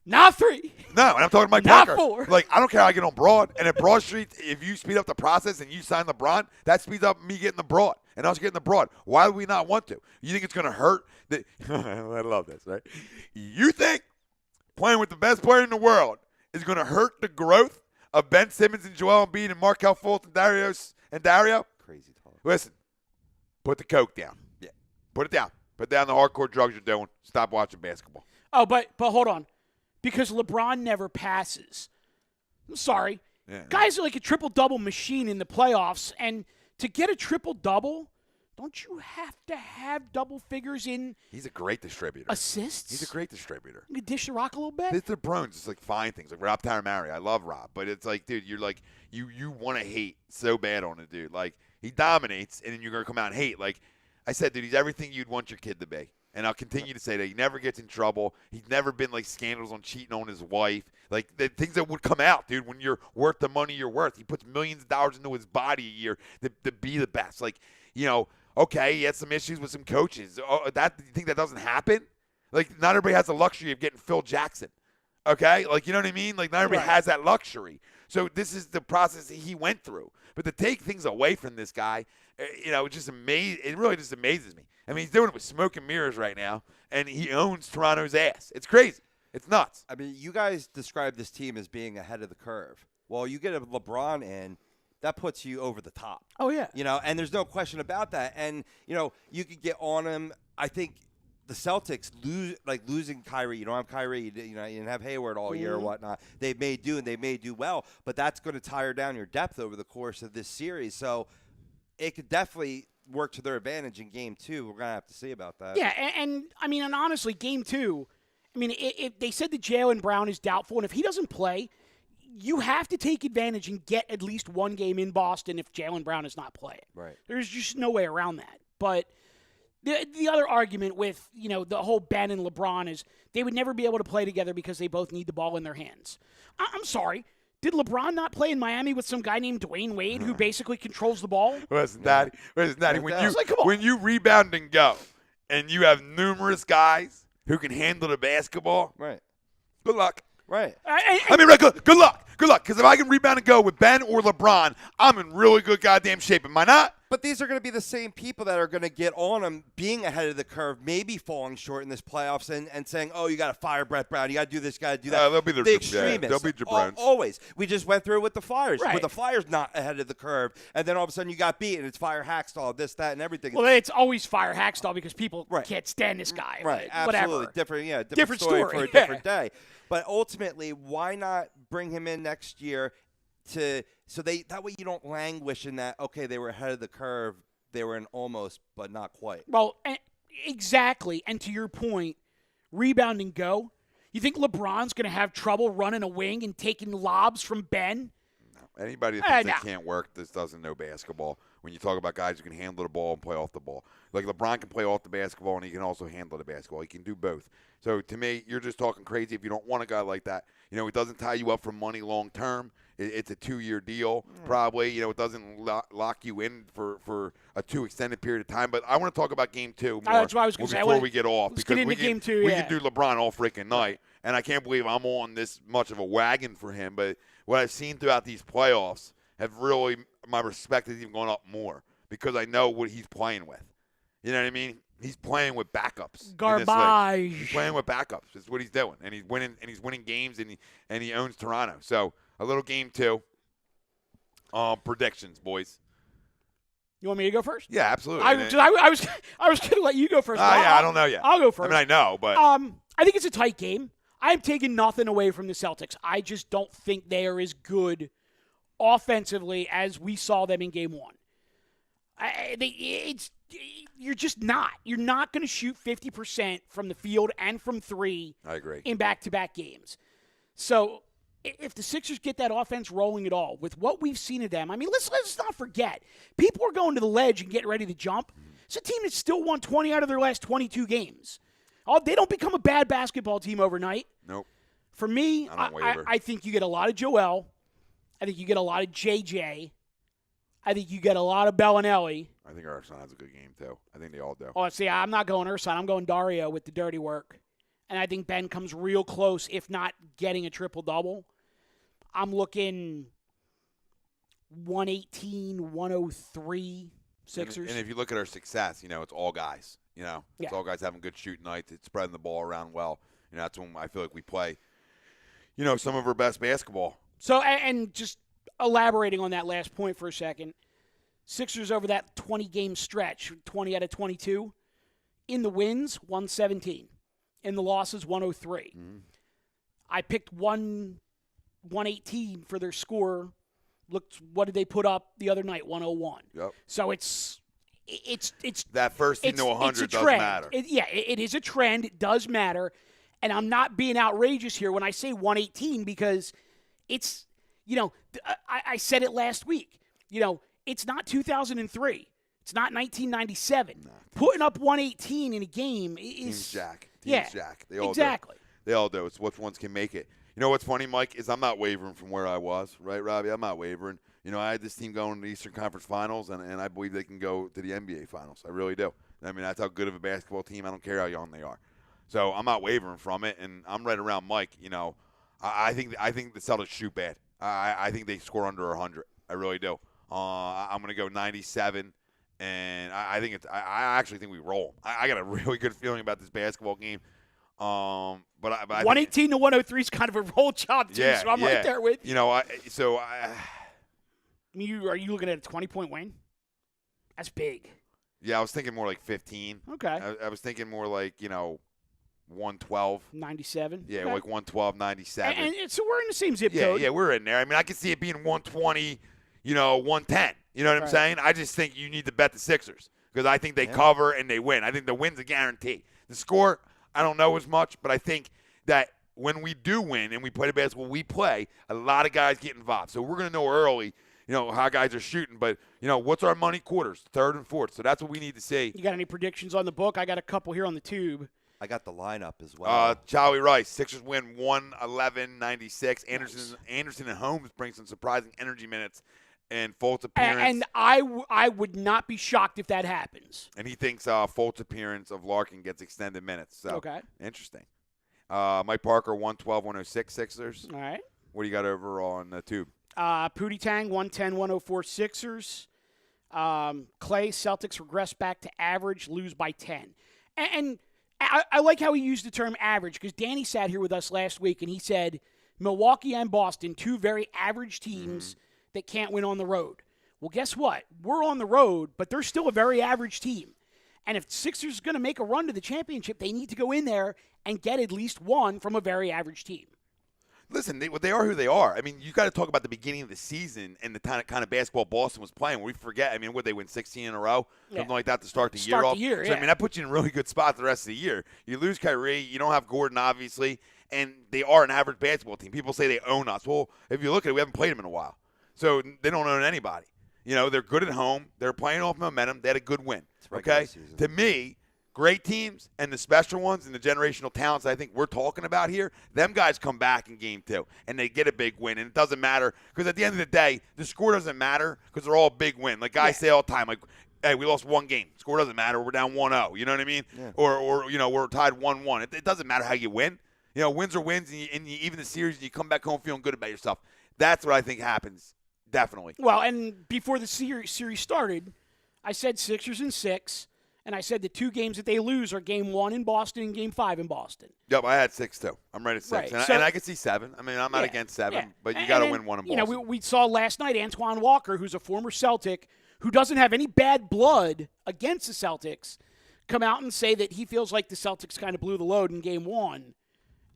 Not 3. No, and I'm talking Mike Not Parker. 4. Like, I don't care how I get on Broad. And at Broad Street, if you speed up the process and you sign LeBron, that speeds up me getting the Broad and us getting the Broad. Why would we not want to? You think it's going to hurt? I love this, right? You think playing with the best player in the world is going to hurt the growth of Ben Simmons and Joel Embiid and Markelle Fultz and Dario? Crazy talk. Listen, put the coke down. Yeah. Put it down. Put down the hardcore drugs you're doing. Stop watching basketball. Oh, but hold on. Because LeBron never passes. I'm sorry. Yeah. Guys are like a triple-double machine in the playoffs, and to get a triple-double, don't you have to have double figures in He's a great distributor. assists? He's a great distributor. You can dish the rock a little bit? It's the Browns. It's like fine things. Like Rob Taramari. I love Rob. But it's like, dude, you're like, you want to hate so bad on a dude. Like, he dominates, and then you're going to come out and hate. Like I said, dude, he's everything you'd want your kid to be. And I'll continue to say that. He never gets in trouble. He's never been, like, scandals on cheating on his wife. Like, the things that would come out, dude, when you're worth the money you're worth. He puts millions of dollars into his body a year to be the best. Like, you know, okay, he had some issues with some coaches. Oh, you think that doesn't happen? Like, not everybody has the luxury of getting Phil Jackson. Okay? Like, you know what I mean? Like, not everybody has that luxury. So this is the process that he went through. But to take things away from this guy, you know, it really just amazes me. I mean, he's doing it with smoke and mirrors right now, and he owns Toronto's ass. It's crazy. It's nuts. I mean, you guys describe this team as being ahead of the curve. Well, you get a LeBron in, that puts you over the top. Oh, yeah. You know, and there's no question about that. And, you know, you could get on him. I think the Celtics losing Kyrie. You don't have Kyrie. You didn't have Hayward all year or whatnot. They may do, and they may do well, but that's going to tire down your depth over the course of this series. So it could definitely work to their advantage in Game 2. We're going to have to see about that. Yeah, and I mean, and honestly, Game 2, I mean, if they said that Jaylen Brown is doubtful, and if he doesn't play, you have to take advantage and get at least one game in Boston if Jaylen Brown is not playing. Right. There's just no way around that. But the other argument with, you know, the whole Ben and LeBron is they would never be able to play together because they both need the ball in their hands. I'm sorry. Did LeBron not play in Miami with some guy named Dwayne Wade who basically controls the ball? Listen, Daddy. When you rebound and go, and you have numerous guys who can handle the basketball, right? Good luck. Right. Good luck. Good luck. Because if I can rebound and go with Ben or LeBron, I'm in really good goddamn shape. Am I not? But these are going to be the same people that are going to get on him being ahead of the curve, maybe falling short in this playoffs and saying, oh, you got to fire Brett Brown. You got to do this, got to do that. They'll be the extremists. They'll be jabrones. Always. We just went through it with the Flyers. Right. With the Flyers not ahead of the curve, and then all of a sudden you got beat, and it's fire Hackstall, this, that, and everything. Well, it's always fire Hackstall because people can't stand this guy. Right. Absolutely. Whatever. Different story story for a different day. But ultimately, why not bring him in next year so that way you don't languish in that, okay, they were ahead of the curve. They were in almost, but not quite. Well, exactly. And to your point, rebound and go. You think LeBron's going to have trouble running a wing and taking lobs from Ben? No. Anybody that thinks they can't work, this doesn't know basketball. When you talk about guys who can handle the ball and play off the ball. Like LeBron can play off the basketball and he can also handle the basketball. He can do both. So to me, you're just talking crazy if you don't want a guy like that. You know, it doesn't tie you up for money long term. It's a 2-year deal, probably. You know, it doesn't lock you in for a too extended period of time. But I want to talk about Game 2 more that's what I was going to say. Before we get off. Let's get into Game 2, We can do LeBron all freaking night. And I can't believe I'm on this much of a wagon for him. But what I've seen throughout these playoffs have really, my respect has even gone up more because I know what he's playing with. You know what I mean? He's playing with backups. Garbage. He's playing with backups. That's what he's doing, and he's winning games, and he owns Toronto. So a little Game 2. Predictions, boys. You want me to go first? Yeah, absolutely. I was going to let you go first. I don't know yet. I'll go first. I mean, I know, but I think it's a tight game. I'm taking nothing away from the Celtics. I just don't think they are as good offensively as we saw them in Game 1. You're just not. You're not going to shoot 50% from the field and from 3. I agree. In back-to-back games. So if the Sixers get that offense rolling at all, with what we've seen of them, I mean, let's not forget, people are going to the ledge and getting ready to jump. It's a team that's still won 20 out of their last 22 games. Oh, they don't become a bad basketball team overnight. Nope. For me, I I think you get a lot of Joel. I think you get a lot of JJ. I think you get a lot of Bellinelli. I think Ersan has a good game, too. I think they all do. Oh, see, I'm not going Ersan. I'm going Dario with the dirty work. And I think Ben comes real close, if not getting a triple-double. I'm looking 118, 103 Sixers. And if you look at our success, it's all guys. It's all guys having good shooting nights. It's spreading the ball around well. That's when I feel like we play, some of our best basketball. So, and just elaborating on that last point for a second, Sixers over that 20-game stretch, 20 out of 22, in the wins, 117. In the losses, 103. Mm-hmm. I picked 118 for their score. Looked, what did they put up the other night? 101. Yep. So it's that first team to 100 does matter. It is a trend. It does matter. And I'm not being outrageous here when I say 118 because it's, I said it last week. It's not 2003. It's not 1997. No. Putting up 118 in a game is Team's jack. Jack. They all exactly. do. They all do. It's which ones can make it. You know what's funny, Mike, is I'm not wavering from where I was, right, Robbie? I'm not wavering. I had this team going to the Eastern Conference Finals, and I believe they can go to the NBA Finals. I really do. I mean, that's how good of a basketball team. I don't care how young they are. So I'm not wavering from it, and I'm right around Mike. I think the Celtics shoot bad. I think they score under 100. I really do. I'm going to go 97, and I actually think we roll. I got a really good feeling about this basketball game. But 118 to 103 is kind of a roll job too. So I'm right there with you. Are you looking at a 20-point win? That's big. Yeah, I was thinking more like 15. Okay. I was thinking more like 112. 97. Yeah, okay. like 112, 97. And so we're in the same zip code. Yeah, we're in there. I mean, I can see it being 120, 110. You know what I'm saying? I just think you need to bet the Sixers because I think they cover and they win. I think the win's a guarantee. The score, I don't know as much, but I think that when we do win and we play the basketball we play, a lot of guys get involved. So we're going to know early, how guys are shooting. But, what's our money quarters, third and fourth? So that's what we need to see. You got any predictions on the book? I got a couple here on the tube. I got the lineup as well. Charlie Rice, Sixers win 111-96. Anderson and Holmes bring some surprising energy minutes and Fultz appearance. And I would not be shocked if that happens. And he thinks Fultz appearance of Larkin gets extended minutes. So, okay. Interesting. Mike Parker, 112-106 Sixers. All right. What do you got overall on the tube? Pootie Tang, 110-104 Sixers. Clay, Celtics regress back to average, lose by 10. And I like how he used the term average because Danny sat here with us last week and he said Milwaukee and Boston, two very average teams that can't win on the road. Well, guess what? We're on the road, but they're still a very average team. And if Sixers are going to make a run to the championship, they need to go in there and get at least one from a very average team. Listen, they are who they are. I mean, you got to talk about the beginning of the season and the kind of basketball Boston was playing. We forget. I mean, would they win 16 in a row, something like that to start the year off? So I mean, that puts you in a really good spot the rest of the year. You lose Kyrie, you don't have Gordon, obviously, and they are an average basketball team. People say they own us. Well, if you look at it, we haven't played them in a while, so they don't own anybody. They're good at home. They're playing off momentum. They had a good win. Okay, to me. Great teams and the special ones and the generational talents I think we're talking about here, them guys come back in game 2 and they get a big win. And it doesn't matter because at the end of the day, the score doesn't matter because they're all a big win. Like guys say all the time, like, hey, we lost one game. Score doesn't matter. We're down 1-0. You know what I mean? Yeah. Or we're tied 1-1. It doesn't matter how you win. Wins are wins, and even the series, and you come back home feeling good about yourself. That's what I think happens, definitely. Well, and before the series started, I said Sixers in 6. And I said the two games that they lose are Game 1 in Boston and Game 5 in Boston. Yep, I had 6 too. I'm right at 6, right. and I can see 7. I mean, I'm not against 7, but you got to win one in Boston. We saw last night Antoine Walker, who's a former Celtic, who doesn't have any bad blood against the Celtics, come out and say that he feels like the Celtics kind of blew the load in Game 1,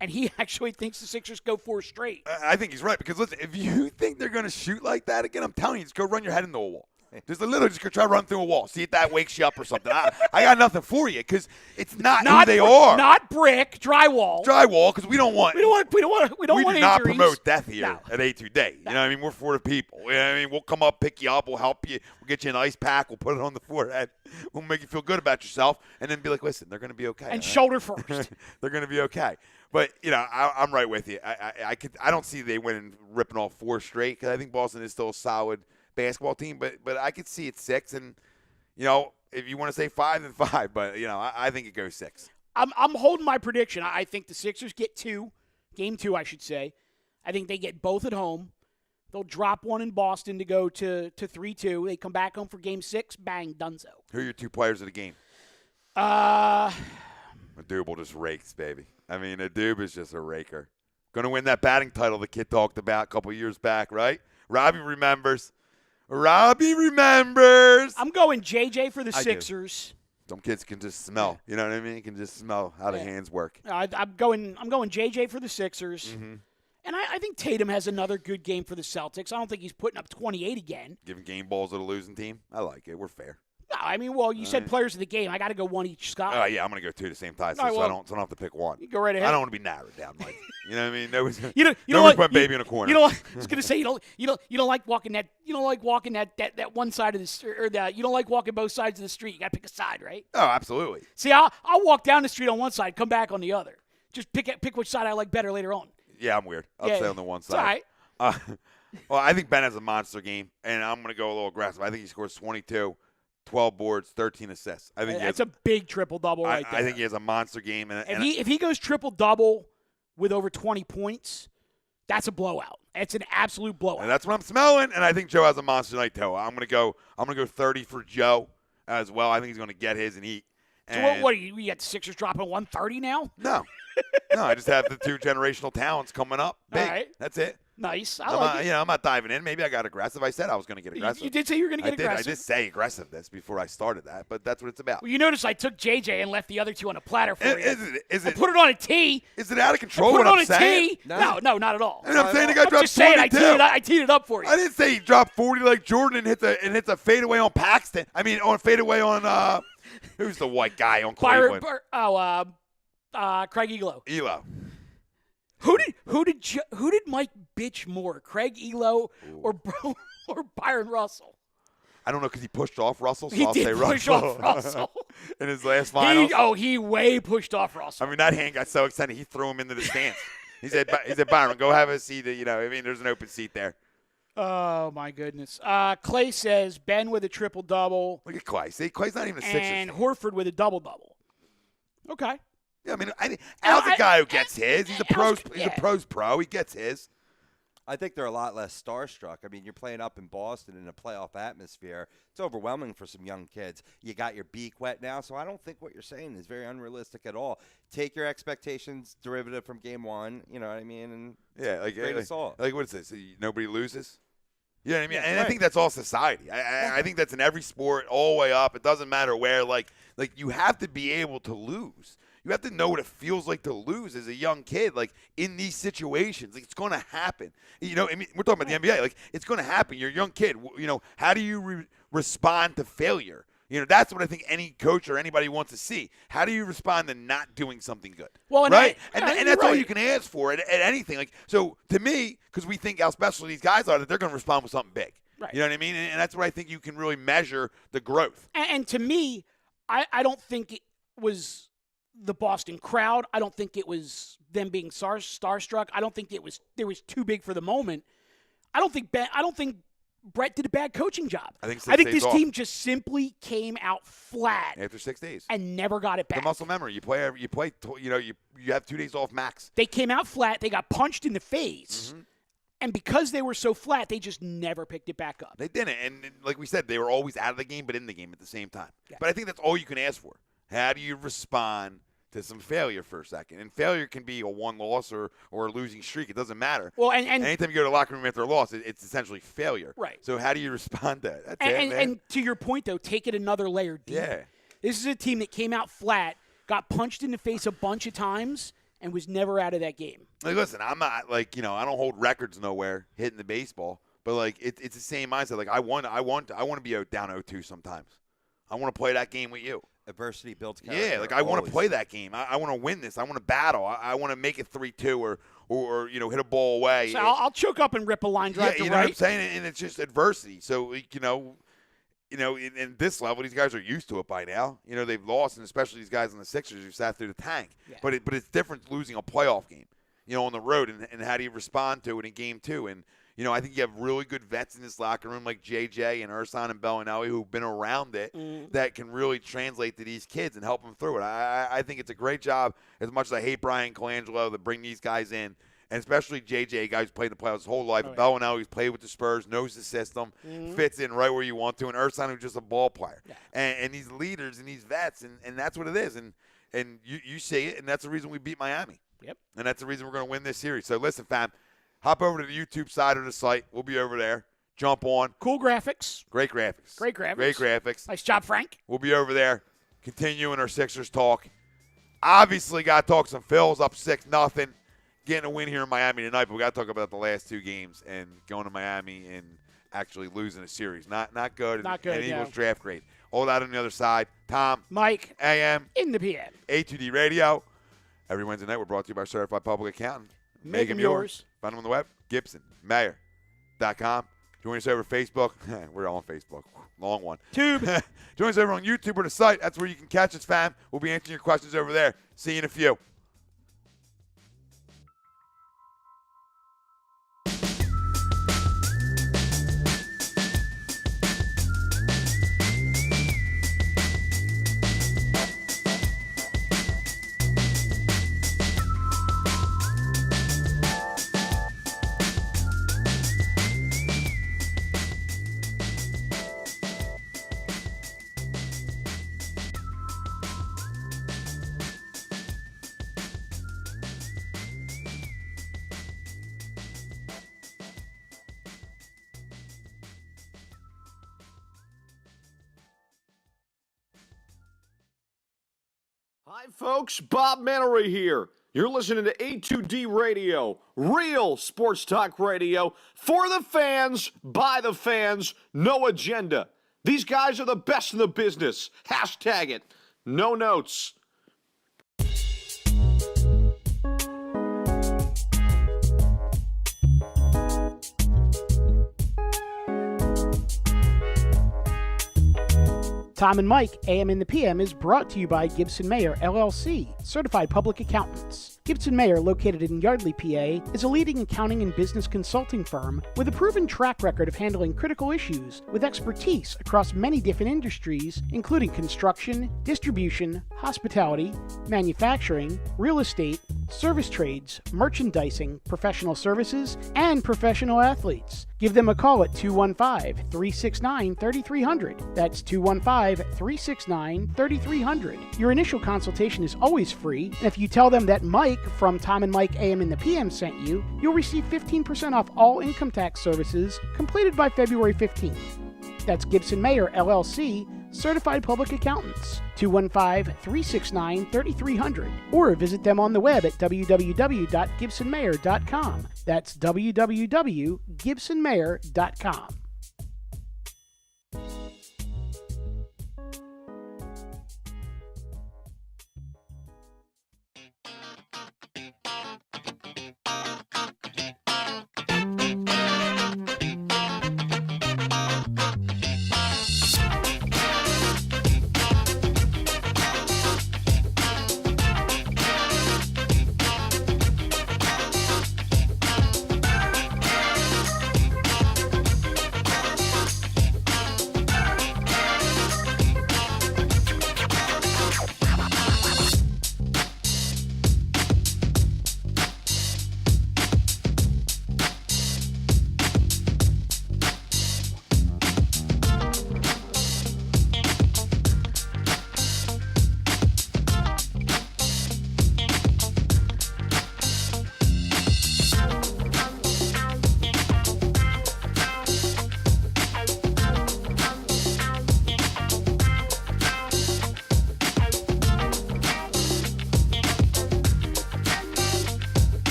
and he actually thinks the Sixers go 4 straight. I think he's right because listen, if you think they're going to shoot like that again, I'm telling you, just go run your head into the wall. Just try to run through a wall. See if that wakes you up or something. I got nothing for you because it's not who they are. Not brick, drywall. Drywall, because we don't want injuries. Not promote death here No. at A2 Day. You know what I mean? We're for the people. You know what I mean? We'll come up, pick you up, we'll help you, we'll get you an ice pack, we'll put it on the forehead, we'll make you feel good about yourself, and then be like, listen, they're going to be okay. And shoulder first. They're going to be okay. But, I'm right with you. I don't see they winning, ripping off 4 straight, because I think Boston is still a solid basketball team, but I could see it 6, and, if you want to say 5, then 5, but, I think it goes 6. I'm holding my prediction. I think the Sixers get 2, game 2, I should say. I think they get both at home. They'll drop one in Boston to go to 3-2. They come back home for game 6. Bang, donezo. Who are your 2 players of the game? Adubel just rakes, baby. I mean, Adub is just a raker. Going to win that batting title the kid talked about a couple years back, right? Robbie remembers. I'm going JJ for the Sixers. Some kids can just smell. You know what I mean? You can just smell how the hands work. I'm going JJ for the Sixers. Mm-hmm. And I think Tatum has another good game for the Celtics. I don't think he's putting up 28 again. Giving game balls to the losing team? I like it. We're fair. No, I mean, you said players of the game. I got to go one each, Scott. Oh, yeah, I'm going to go 2 the same time, so I don't have to pick one. You go right ahead. I don't want to be narrowed down, Mike. You know what I mean? Nobody's put baby in a corner. I was going to say you don't like walking that one side of the street, or you don't like walking both sides of the street. You got to pick a side, right? Oh, absolutely. See, I'll walk down the street on one side, come back on the other. Just pick which side I like better later on. Yeah, I'm weird. I'll stay on the one side. It's all right. Well, I think Ben has a monster game, and I'm going to go a little aggressive. I think he scores 22, 12 boards, 13 assists. I think that's a big triple-double right there. I think he has a monster game. If he goes triple-double with over 20 points, that's a blowout. It's an absolute blowout. And that's what I'm smelling, and I think Joe has a monster night, too. I'm going to go 30 for Joe as well. I think he's going to get his and eat. So what are you got the Sixers dropping 130 now? No. No, I just have the 2 generational talents coming up. Big. All right. That's it. Nice. I'm not diving in. Maybe I got aggressive. I said I was going to get aggressive. You did say you were going to get aggressive. I did say aggressiveness before I started that, but that's what it's about. Well, you notice I took JJ and left the other 2 on a platter for you. Is it? Put it on a tee. Is it out of control? Put it on a saying? tee. No, not at all. And I'm saying the guy dropped 42. I teed it up for you. I didn't say he dropped 40 like Jordan and hits a fadeaway on Paxton. I mean, on fadeaway on who's the white guy on Cleveland? Craig Elo. Elo. Who did Mike bitch more, Craig Elo or Byron Russell? I don't know because he pushed off Russell, so He I'll did say push Russell. off Russell. In his last finals. He way pushed off Russell. I mean, that hand got so excited he threw him into the stands. He said, Byron, go have a seat. There's an open seat there. Oh, my goodness. Clay says Ben with a triple-double. Look at Clay. See, Clay's not even a Sixers. And Horford with a double-double. Okay. Yeah, I mean, Al's a guy who gets his. He's a pro's pro. He gets his. I think they're a lot less starstruck. I mean, you're playing up in Boston in a playoff atmosphere. It's overwhelming for some young kids. You got your beak wet now, so I don't think what you're saying is very unrealistic at all. Take your expectations derivative from game 1, you know what I mean? And great assault. Like, what is this? Nobody loses? You know what I mean? And right. I think that's all society. I think that's in every sport, all the way up. It doesn't matter where. Like you have to be able to lose. You have to know what it feels like to lose as a young kid, like in these situations. Like it's going to happen. I mean, we're talking about the NBA. Like it's going to happen. You're a young kid. How do you respond to failure? That's what I think any coach or anybody wants to see. How do you respond to not doing something good? Well, right? And that's all you can ask for at anything. Like so, to me, because we think how special these guys are, that they're going to respond with something big. Right. You know what I mean? And that's where I think you can really measure the growth. And to me, I don't think it was the Boston crowd. I don't think it was them being starstruck. I don't think it was too big for the moment. I don't think Brett did a bad coaching job. I think this team just simply came out flat after 6 days and never got it back. The muscle memory. You have 2 days off max. They came out flat. They got punched in the face. Mm-hmm. And because they were so flat, they just never picked it back up. They didn't. And like we said, they were always out of the game but in the game at the same time. Yeah. But I think that's all you can ask for. How do you respond to some failure for a second? And failure can be a one loss or a losing streak. It doesn't matter. Well, and anytime you go to the locker room after a loss, it's essentially failure. Right. So how do you respond to that? And to your point, though, take it another layer deeper. Yeah. This is a team that came out flat, got punched in the face a bunch of times, and was never out of that game. Like, listen, I'm not I don't hold records nowhere hitting the baseball. But like it's the same mindset. Like I want to be down 0-2 sometimes. I want to play that game with you. Adversity builds character. Yeah, like I want to always. play that game. I want to win this. I want to battle. I want to make it 3-2 or hit a ball away. So I'll choke up and rip a line drive to you know right. what I'm saying? And it's just adversity. So in this level, these guys are used to it by now. They've lost, and especially these guys in the Sixers who sat through the tank. Yeah. But it's different losing a playoff game, on the road, and how do you respond to it in Game 2? And I think you have really good vets in this locker room like JJ and Ersan and Bellinelli who've been around it that can really translate to these kids and help them through it. I think it's a great job, as much as I hate Brian Colangelo, to bring these guys in, and especially JJ, a guy who's played the playoffs his whole life. Bellinelli, who's played with the Spurs, knows the system, fits in right where you want to, and Ersan, who's just a ball player. Yeah. And these leaders and these vets, and that's what it is. And you see it, and that's the reason we beat Miami. Yep. And that's the reason we're going to win this series. So listen, fam. Hop over to the YouTube side of the site. We'll be over there. Jump on. Cool graphics. Great graphics. Great graphics. Great graphics. Nice job, Frank. We'll be over there continuing our Sixers talk. Obviously, got to talk some Phils up 6-0. Getting a win here in Miami tonight, but we got to talk about the last two games and going to Miami and actually losing a series. Not good. Not good, and Eagles draft grade. All that on the other side. Tom. Mike. AM. In the PM. A2D Radio. Every Wednesday night, we're brought to you by Certified Public Accountant. Make them yours. Find them on the web, GibsonMayer.com. Join us over Facebook. We're on Facebook. Long one. Tube. Join us over on YouTube or the site. That's where you can catch us, fam. We'll be answering your questions over there. See you in a few. Hi, folks. Bob Mannery here. You're listening to A2D Radio, real sports talk radio for the fans, by the fans, no agenda. These guys are the best in the business. Hashtag it. No notes. Tom and Mike, AM in the PM, is brought to you by Gibson Mayer, LLC, Certified Public Accountants. Gibson Mayer, located in Yardley, PA, is a leading accounting and business consulting firm with a proven track record of handling critical issues with expertise across many different industries, including construction, distribution, hospitality, manufacturing, real estate, service trades, merchandising, professional services, and professional athletes. Give them a call at 215-369-3300. That's 215-369-3300. Your initial consultation is always free, and if you tell them that Mike from Tom and Mike AM in the PM sent you, you'll receive 15% off all income tax services completed by February 15th. That's Gibson Mayer, LLC, Certified Public Accountants, 215-369-3300, or visit them on the web at www.gibsonmayer.com. That's www.gibsonmayer.com.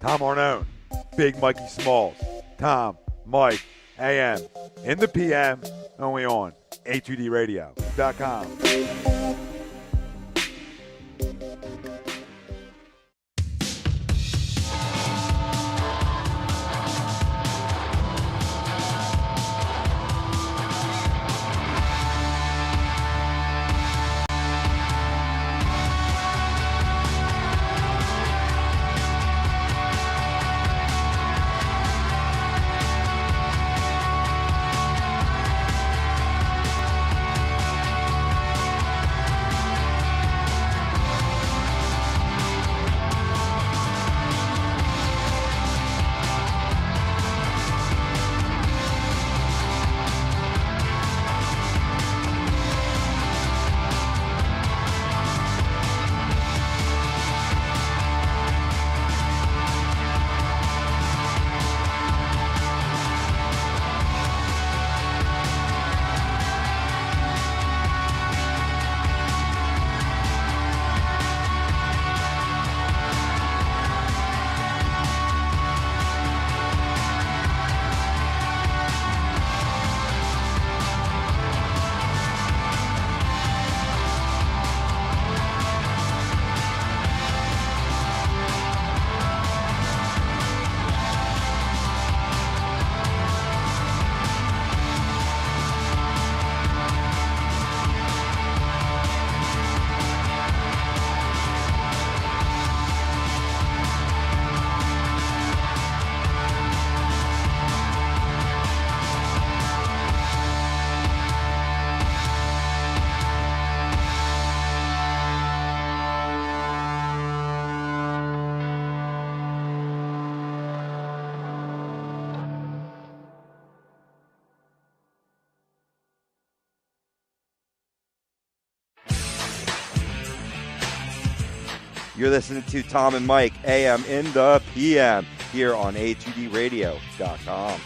Tom Arnone, Big Mikey Smalls, Tom, Mike, AM, in the PM, only on A2DRadio.com. You're listening to Tom and Mike, AM in the PM, here on A2DRadio.com.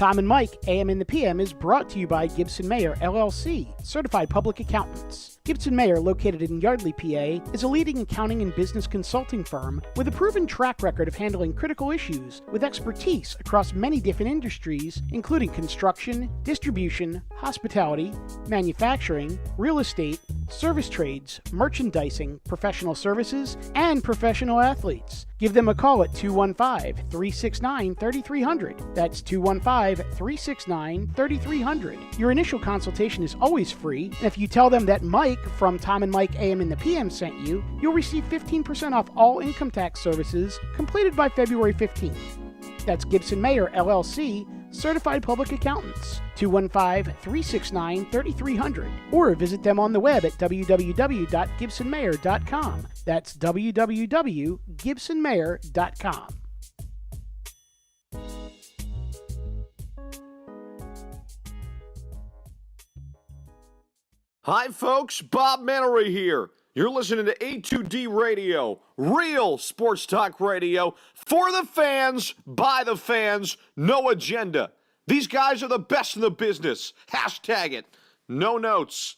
Tom and Mike, AM in the PM, is brought to you by Gibson Mayer, LLC, certified public accountants. Gibson Mayer, located in Yardley, PA, is a leading accounting and business consulting firm with a proven track record of handling critical issues with expertise across many different industries, including construction, distribution, hospitality, manufacturing, real estate, service trades, merchandising, professional services, and professional athletes. Give them a call at 215-369-3300. That's 215-369-3300. Your initial consultation is always free, and if you tell them that Mike from Tom and Mike AM in the PM sent you, you'll receive 15% off all income tax services completed by February 15th. That's Gibson Mayer, LLC, certified public accountants. 215-369-3300. Or visit them on the web at www.gibsonmayer.com. That's www.gibsonmayer.com. Hi, folks. Bob Mannery here. You're listening to A2D Radio, real sports talk radio for the fans, by the fans, no agenda. These guys are the best in the business. Hashtag it. No notes.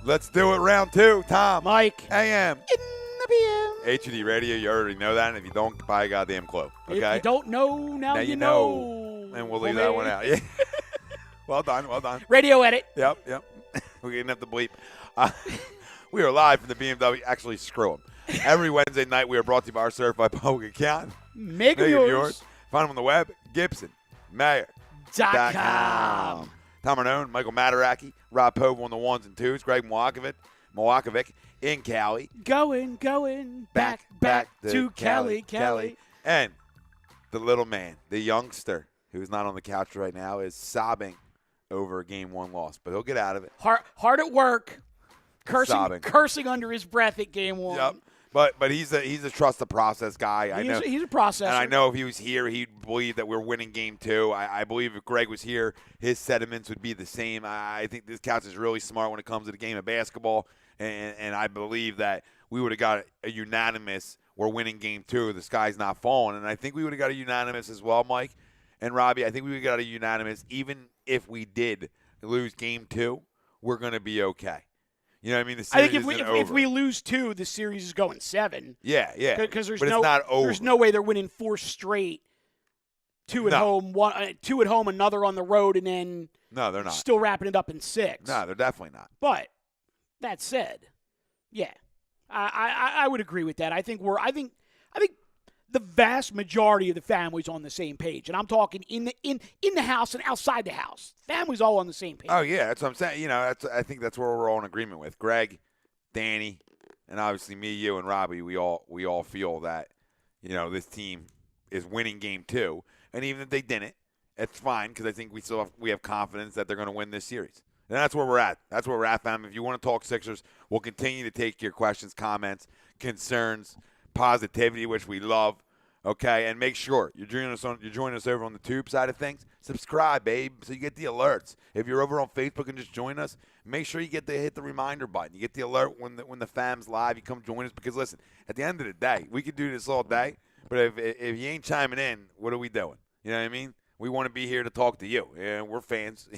Let's do it. Round 2. Tom. Mike. AM. In the PM. HUD Radio, you already know that. And if you don't, buy a goddamn clue. Okay? If you don't know, now you know. And we'll leave that one out. Yeah. Well done. Radio edit. Yep. We didn't have to bleep. We are live from the BMW. Actually, screw them. Every Wednesday night, we are brought to you by our certified public account. Make it yours. Find them on the web, GibsonMayer.com. Tom Arnone, Michael Mataraki, Rob Pope on the 1s and 2s, Greg Milwakovic in Cali. Going back to Cali. And the little man, the youngster, who's not on the couch right now, is sobbing over a Game 1 loss. But he'll get out of it. Hard at work, cursing under his breath at Game 1. Yep. But he's a trust the process guy. He's a processor. And I know if he was here, he'd believe that we're winning Game 2. I believe if Greg was here, his sentiments would be the same. I think this couch is really smart when it comes to the game of basketball. And I believe that we would have got a unanimous, we're winning Game 2, the sky's not falling. And I think we would have got a unanimous as well, Mike and Robbie. I think we would have got a unanimous. Even if we did lose Game 2, we're going to be okay. You know what I mean? The series if we lose 2, the series is going 7. Yeah. Because it's not over. There's no way they're winning 4 straight. 2 at home, 2 at home, another on the road, and then they're not still wrapping it up in 6. No, they're definitely not. But that said, yeah, I would agree with that. I think the vast majority of the family's on the same page, and I'm talking in the house and outside the house. Family's all on the same page. Oh yeah, that's what I'm saying. I think that's where we're all in agreement with Greg, Danny, and obviously me, you, and Robbie. We all feel that this team is winning Game 2, and even if they didn't, it's fine because I think we have confidence that they're going to win this series. And that's where we're at. That's where we're at, fam. If you want to talk Sixers, we'll continue to take your questions, comments, concerns, positivity, which we love. Okay, and make sure you're joining us over on the Tube side of things. Subscribe, babe, so you get the alerts. If you're over on Facebook and just join us, make sure you hit the reminder button. You get the alert when the fam's live. You come join us because listen, at the end of the day, we could do this all day, but if you ain't chiming in, what are we doing? You know what I mean? We want to be here to talk to you. Yeah, we're fans.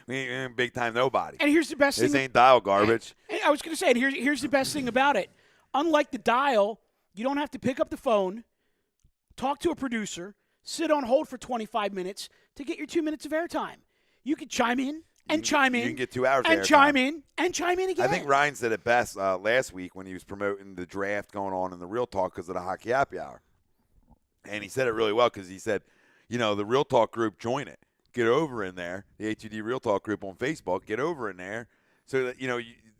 We ain't big time nobody. And here's the best thing. This ain't dial garbage. And I was going to say, here's the best thing about it. Unlike the dial, you don't have to pick up the phone, talk to a producer, sit on hold for 25 minutes to get your 2 minutes of airtime. You can chime in and chime in. You can get 2 hours and of chime in and chime in again. I think Ryan said it best last week when he was promoting the draft going on in the Real Talk because of the Hockey Happy Hour. And he said it really well because he said, the Real Talk group, join it. Get over in there, the HUD Real Talk group on Facebook. Get over in there so that,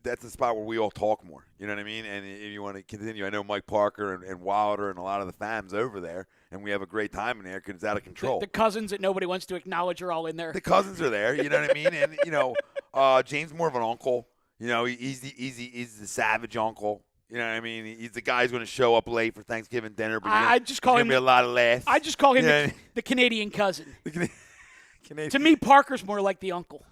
that's the spot where we all talk more. You know what I mean? And if you want to continue, I know Mike Parker and Wilder and a lot of the fams over there, and we have a great time in there because it's out of control. The cousins that nobody wants to acknowledge are all in there. The cousins are there. You know what I mean? And, James more of an uncle. He's the savage uncle. You know what I mean? He's the guy who's going to show up late for Thanksgiving dinner. But I just call him a lot of laughs. I just call him the Canadian cousin. Canadian. To me, Parker's more like the uncle.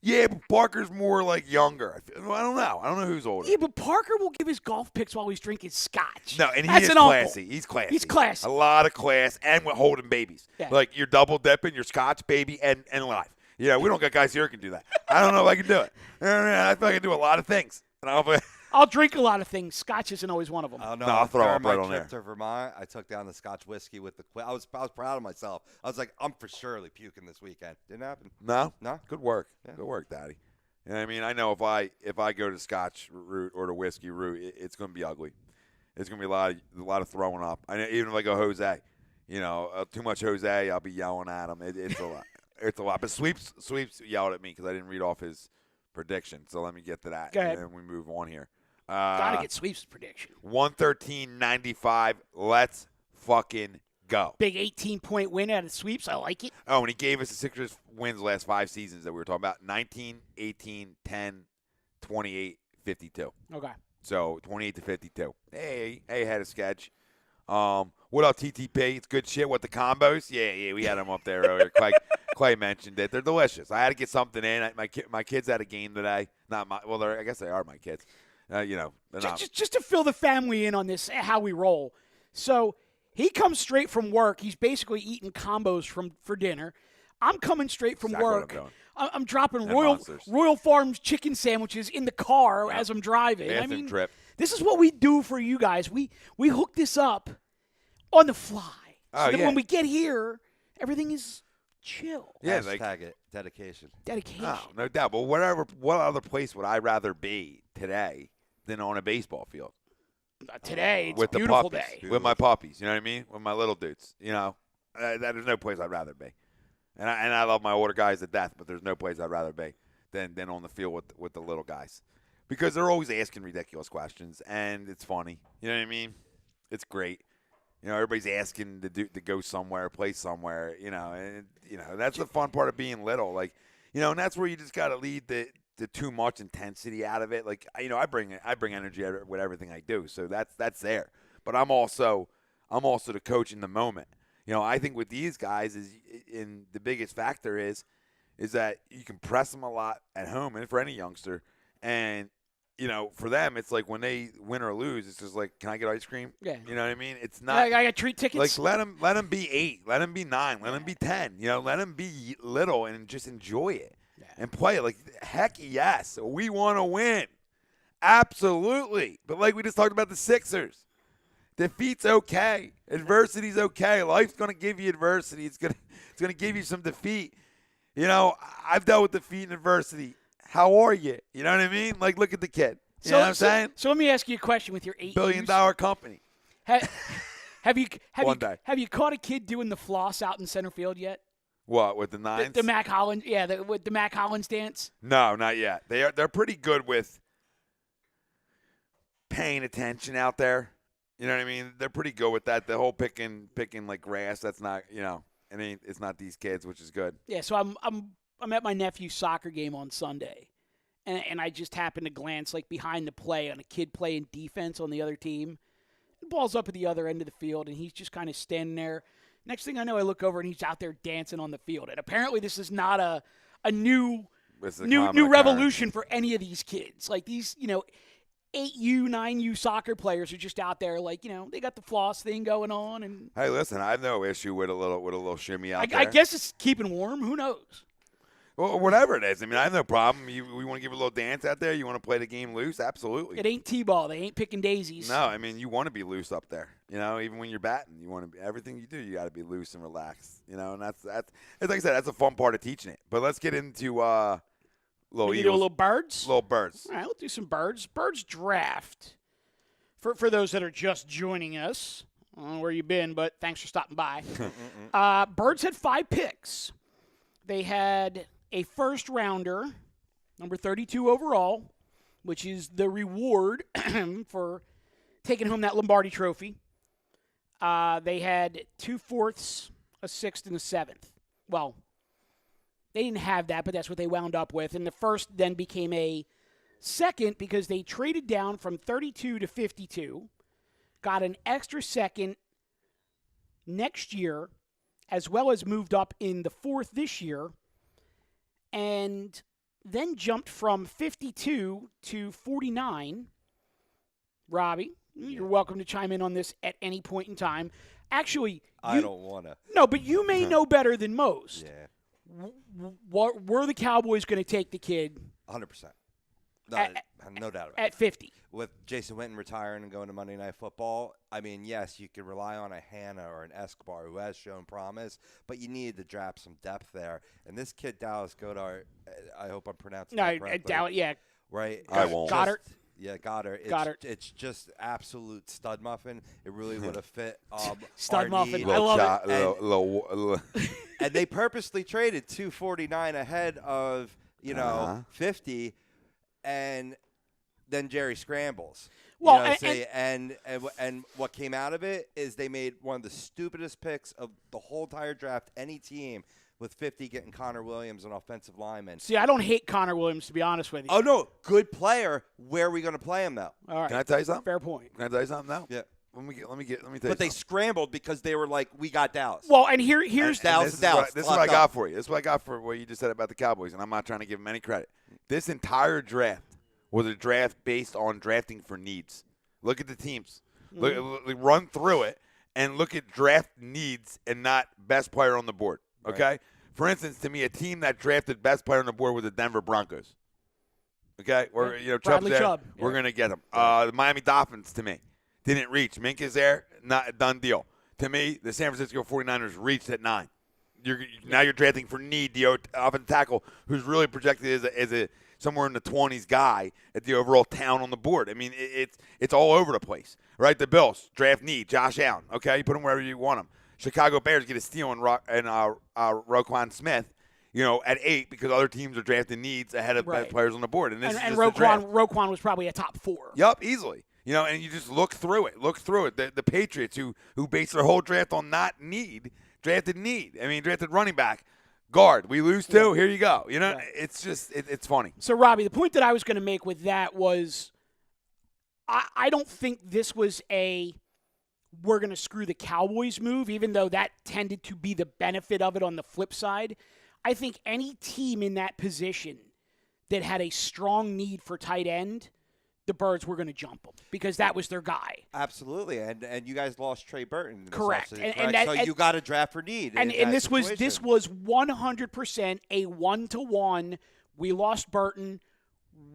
Yeah, but Parker's more like younger. I don't know. I don't know who's older. Yeah, but Parker will give his golf picks while he's drinking scotch. No, and That's he is an classy. Uncle. He's classy. He's classy. A lot of class, and we're holding babies. Yeah. Like you're double dipping, you're scotch, baby, and live. Yeah, we don't got guys here who can do that. I don't know if I can do it. I feel like I can do a lot of things. And I'll drink a lot of things. Scotch isn't always one of them. Oh, no, I'll throw up right on there. To Vermont, I took down the Scotch whiskey with the I was proud of myself. I was like, I'm for surely puking this weekend. Didn't happen. No? No? Good work. Yeah. Good work, Daddy. You know what I mean? I know if I go to Scotch route or the whiskey route, it's going to be ugly. It's going to be a lot of throwing up. I know, even if I go Jose, too much Jose, I'll be yelling at him. It's a lot. It's a lot. But Sweeps yelled at me because I didn't read off his prediction. So let me get to that. Go ahead. And then we move on here. Gotta get Sweeps' prediction. 113.95. Let's fucking go. Big 18-point win out of Sweeps. I like it. Oh, and he gave us the Sixers wins the last 5 seasons that we were talking about. 19, 18, 10, 28, 52. Okay. So 28 to 52. Hey, had a sketch. What up, TTP? It's good shit. What, the combos? Yeah, we had them up there earlier. Clay mentioned it. They're delicious. I had to get something in. My kids had a game today. I guess they are my kids. Just to fill the family in on this, how we roll. So he comes straight from work. He's basically eating combos for dinner. I'm coming straight from Exactly what I'm work. doing. I'm dropping And Royal monsters. Royal Farms chicken sandwiches in the car Yep. as I'm driving. Bathroom trip. This is what we do for you guys. We hook this up on the fly. So Oh, that yeah. when we get here, everything is chill. Yeah, Hashtag it. Dedication. Dedication. Oh, no doubt. But what other place would I rather be today than on a baseball field? Today, it's With a beautiful the puppies, day. with my puppies, you know what I mean? With my little dudes, you know? There's no place I'd rather be. And I love my older guys to death, but there's no place I'd rather be than on the field with the little guys. Because they're always asking ridiculous questions, and it's funny. You know what I mean? It's great. You know, everybody's asking to go somewhere, play somewhere, you know, and, you know, that's the fun part of being little. Like, you know, and that's where you just got to lead the too much intensity out of it. Like, you know, I bring energy with everything I do, so that's there. But I'm also the coach in the moment. You know, I think with these guys in the biggest factor is that you can press them a lot at home, and for any youngster, and you know, for them, it's like when they win or lose, it's just like, can I get ice cream? Yeah. You know what I mean? It's not. I got treat tickets. Like let them be 8, let them be 9, let them be 10. You know, let them be little and just enjoy it and play it. Like heck yes, we want to win, absolutely. But like we just talked about the Sixers, defeat's okay, adversity's okay. Life's gonna give you adversity. It's gonna give you some defeat. You know, I've dealt with defeat and adversity. How are you? You know what I mean? Like look at the kid. You know what I'm saying? So let me ask you a question with your $8 $1 billion company. Have you caught a kid doing the floss out in center field yet? What with the nines? The Mac Hollins, with the Mac Hollins dance. No, not yet. They're pretty good with paying attention out there. You know what I mean? They're pretty good with that. The whole picking like grass. That's not, you know. I mean, it's not these kids, which is good. Yeah. So I'm at my nephew's soccer game on Sunday, and I just happened to glance like behind the play on a kid playing defense on the other team. The ball's up at the other end of the field, and he's just kind of standing there. Next thing I know, I look over and he's out there dancing on the field. And apparently, this is not a new revolution for any of these kids. Like these, you know, 8U, 9U soccer players are just out there, like, you know, they got the floss thing going on. And hey, listen, I have no issue with a little shimmy out there. I guess it's keeping warm. Who knows? Well, whatever it is. I mean, I have no problem. We want to give a little dance out there. You want to play the game loose? Absolutely. It ain't T-ball. They ain't picking daisies. No, I mean, you want to be loose up there. You know, even when you're batting, you want to be everything you do. You got to be loose and relaxed. You know, and that's like I said, that's a fun part of teaching it. But let's get into little Maybe Eagles, do a little birds. little birds. All right, let's do some birds. Birds draft. For those that are just joining us, I don't know where you've been, but thanks for stopping by. Birds had 5 picks. They had a first rounder, number 32 overall, which is the reward for taking home that Lombardi trophy. They had 2 4ths, a 6th, and a 7th. Well, they didn't have that, but that's what they wound up with. And the first then became a 2nd because they traded down from 32 to 52, got an extra 2nd next year, as well as moved up in the 4th this year, and then jumped from 52 to 49. Robbie, you're welcome to chime in on this at any point in time. Actually, I don't want to. No, but you may know better than most. Yeah. Were the Cowboys going to take the kid 100%. No doubt about it. at 50? With Jason Witten retiring and going to Monday Night Football, I mean, yes, you could rely on a Hanna or an Escobar who has shown promise, but you needed to draft some depth there. And this kid, Dallas Goedert, I hope I'm pronouncing that correctly. Dallas, yeah. Right? I won't. Goddard. Yeah, Goddard. It's just absolute stud muffin. It really would have fit Stud our muffin. need. I love it. And they purposely traded 249 ahead of 50, and then Jerry scrambles. Well, and what came out of it is they made one of the stupidest picks of the whole entire draft. Any team with 50 getting Connor Williams, an offensive lineman. See, I don't hate Connor Williams, to be honest with you. Oh no, good player. Where are we going to play him though? All right. Can I tell you something? Fair point. Can I tell you something now? Yeah. Let me tell you. But something. they scrambled because they were like, we got Dallas. Well, and here's Dallas. This is what I got for you. This is what I got for what you just said about the Cowboys, and I'm not trying to give them any credit. This entire draft was a draft based on drafting for needs. Look at the teams. Run through it and look at draft needs and not best player on the board. Okay? Right. For instance, to me, a team that drafted best player on the board was the Denver Broncos. Okay? Or, Chubb's Bradley there. Chubb. We're going to get him. The Miami Dolphins, to me, didn't reach. Mink is there. Not a done deal. To me, the San Francisco 49ers reached at 9. Now you're drafting for need, the offensive tackle, who's really projected as a somewhere in the 20s guy at the overall town on the board. I mean, it's all over the place, right? The Bills draft need Josh Allen. Okay, you put him wherever you want him. Chicago Bears get a steal in Roquan Smith, at 8 because other teams are drafting needs ahead of best players on the board. And Roquan was probably a top 4. Yup, easily. And you just look through it. The Patriots, who base their whole draft on not need, drafted need. I mean, drafted running back. Guard. We lose 2. Here you go. It's just, it's funny. So, Robbie, the point that I was going to make with that was I don't think this was we're going to screw the Cowboys move, even though that tended to be the benefit of it on the flip side. I think any team in that position that had a strong need for tight end, the Birds were going to jump him because that was their guy. Absolutely, and you guys lost Trey Burton. Correct. So you got to draft for need. And this was 100% a 1-to-1. We lost Burton.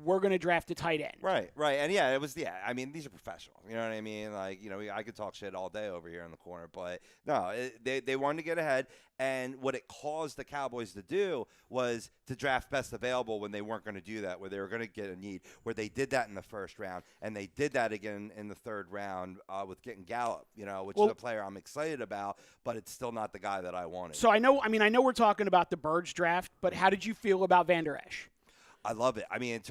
We're going to draft a tight end. Right. And it was, I mean, these are professionals. You know what I mean? Like, I could talk shit all day over here in the corner, but no, they wanted to get ahead. And what it caused the Cowboys to do was to draft best available when they weren't going to do that, where they were going to get a need, where they did that in the first round. And they did that again in the third round with getting Gallup, which is a player I'm excited about, but it's still not the guy that I wanted. So I know we're talking about the Birds draft, but how did you feel about Van Der Esch? I love it. I mean,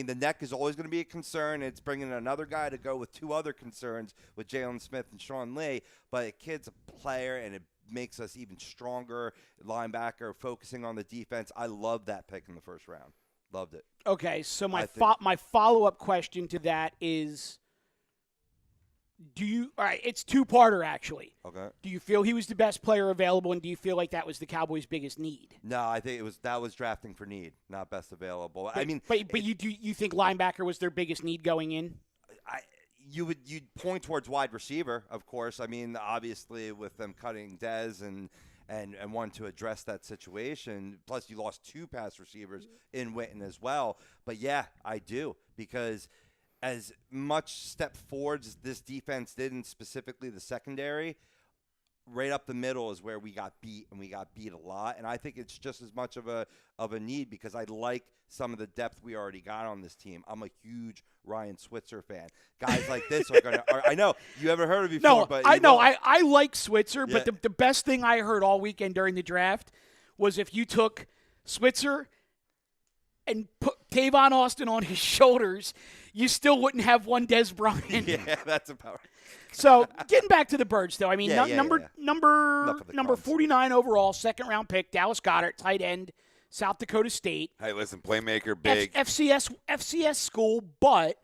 the neck is always going to be a concern. It's bringing another guy to go with 2 other concerns with Jalen Smith and Sean Lee. But a kid's a player, and it makes us even stronger. Linebacker, focusing on the defense. I love that pick in the first round. Loved it. Okay, so my follow-up question to that is, all right, it's 2-parter actually. Okay. Do you feel he was the best player available, and do you feel like that was the Cowboys' biggest need? No, I think that was drafting for need, not best available. But you think linebacker was their biggest need going in? You'd point towards wide receiver, of course. I mean, obviously with them cutting Dez and wanting to address that situation. Plus, you lost 2 pass receivers in Witten as well. But yeah, I do, because as much step forwards as this defense did, and specifically the secondary, right up the middle is where we got beat, and we got beat a lot. And I think it's just as much of a need, because I like some of the depth we already got on this team. I'm a huge Ryan Switzer fan. Guys like this are going to – I know you haven't heard of him before. No, but I know. I like Switzer, but the best thing I heard all weekend during the draft was if you took Switzer and put Tavon Austin on his shoulders, you still wouldn't have one Dez Bryant. Yeah, that's about right. So, getting back to the Birds, though, I mean, number 49 overall, second-round pick, Dallas Goedert, tight end, South Dakota State. Hey, listen, playmaker, big. FCS school, but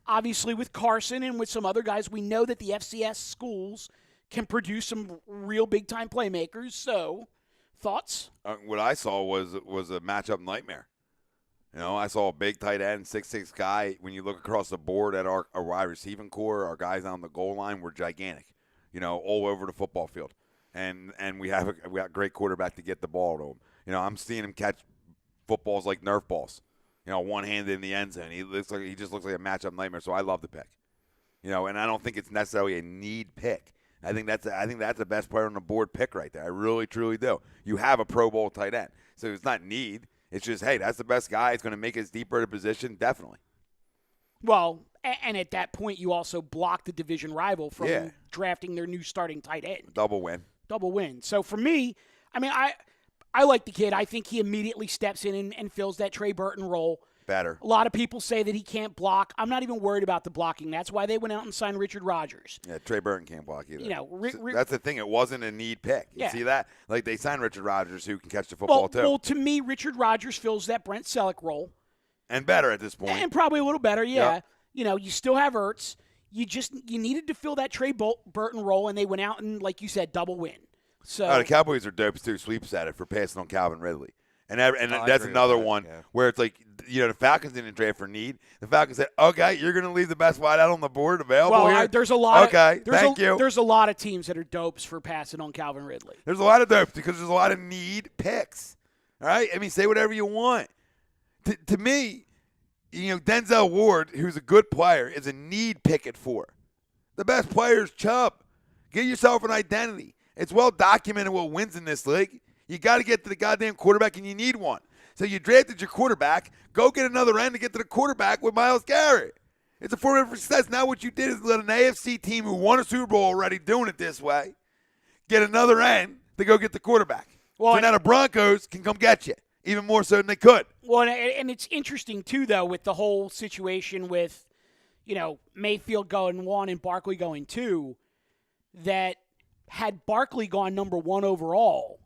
obviously with Carson and with some other guys, we know that the FCS schools can produce some real big-time playmakers. So, thoughts? What I saw was a matchup nightmare. I saw a big tight end, 6'6" guy. When you look across the board at our wide receiving core, our guys on the goal line were gigantic, all over the football field. And we got a great quarterback to get the ball to him. I'm seeing him catch footballs like Nerf balls, one-handed in the end zone. He just looks like a matchup nightmare, so I love the pick. And I don't think it's necessarily a need pick. I think that's the best player on the board pick right there. I really, truly do. You have a Pro Bowl tight end, so it's not need. It's just, hey, that's the best guy. It's going to make us deeper at a position, definitely. Well, and at that point, you also block the division rival from drafting their new starting tight end. Double win. So for me, I mean, I like the kid. I think he immediately steps in and fills that Trey Burton role. Better. A lot of people say that he can't block. I'm not even worried about the blocking. That's why they went out and signed Richard Rodgers. Yeah, Trey Burton can't block either. So that's the thing. It wasn't a need pick. You see that? Like, they signed Richard Rodgers, who can catch the football too. Well, to me, Richard Rodgers fills that Brent Selleck role. And better at this point. And probably a little better, yeah. Yep. You still have Ertz. You needed to fill that Trey Burton role, and they went out and, like you said, double win. So the Cowboys are dope too. Sweeps at it for passing on Calvin Ridley. And I that's agree another with that, one yeah. where it's like, the Falcons didn't draft for need. The Falcons said, okay, you're going to leave the best wide out on the board available Well, here? there's a lot. Okay, Thank you. There's a lot of teams that are dopes for passing on Calvin Ridley. There's a lot of dopes because there's a lot of need picks. All right? I mean, say whatever you want. To me, Denzel Ward, who's a good player, is a need pick at 4. The best player is Chubb. Get yourself an identity. It's well documented what wins in this league. You got to get to the goddamn quarterback, and you need one. So you drafted your quarterback. Go get another end to get to the quarterback with Myles Garrett. It's a formula for success. Now what you did is let an AFC team who won a Super Bowl already doing it this way get another end to go get the quarterback. Well, so now the Broncos can come get you, even more so than they could. Well, and it's interesting, too, though, with the whole situation with, Mayfield going 1 and Barkley going 2, that had Barkley gone number 1 overall,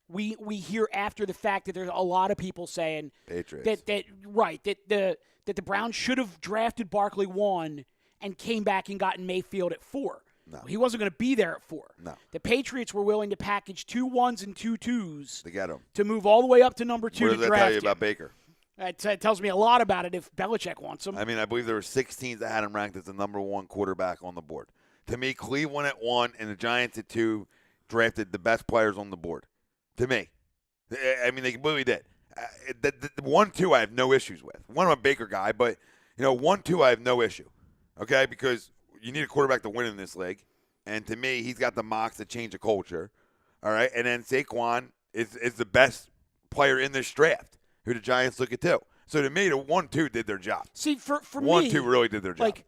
we hear after the fact that there's a lot of people saying Patriots. that the Browns should have drafted Barkley 1 and came back and gotten Mayfield at 4. No. He wasn't going to be there at 4. No. The Patriots were willing to package 2 1s and 2 2s To get him. to move all the way up to number 2 What to does that draft tell you him. about Baker? That tells me a lot about it if Belichick wants him. I mean, I believe there were 6 teams that had him ranked as the number 1 quarterback on the board. To me, Cleveland at 1 and the Giants at 2 drafted the best players on the board. To me. I mean, they completely did. The 1-2 I have no issues with. One, I'm a Baker guy, but, 1-2 I have no issue. Okay? Because you need a quarterback to win in this league. And to me, he's got the mocks to change the culture. All right? And then Saquon is the best player in this draft, who the Giants look at too. So to me, the 1-2 did their job. See, for 1-2 me, really did their job. like,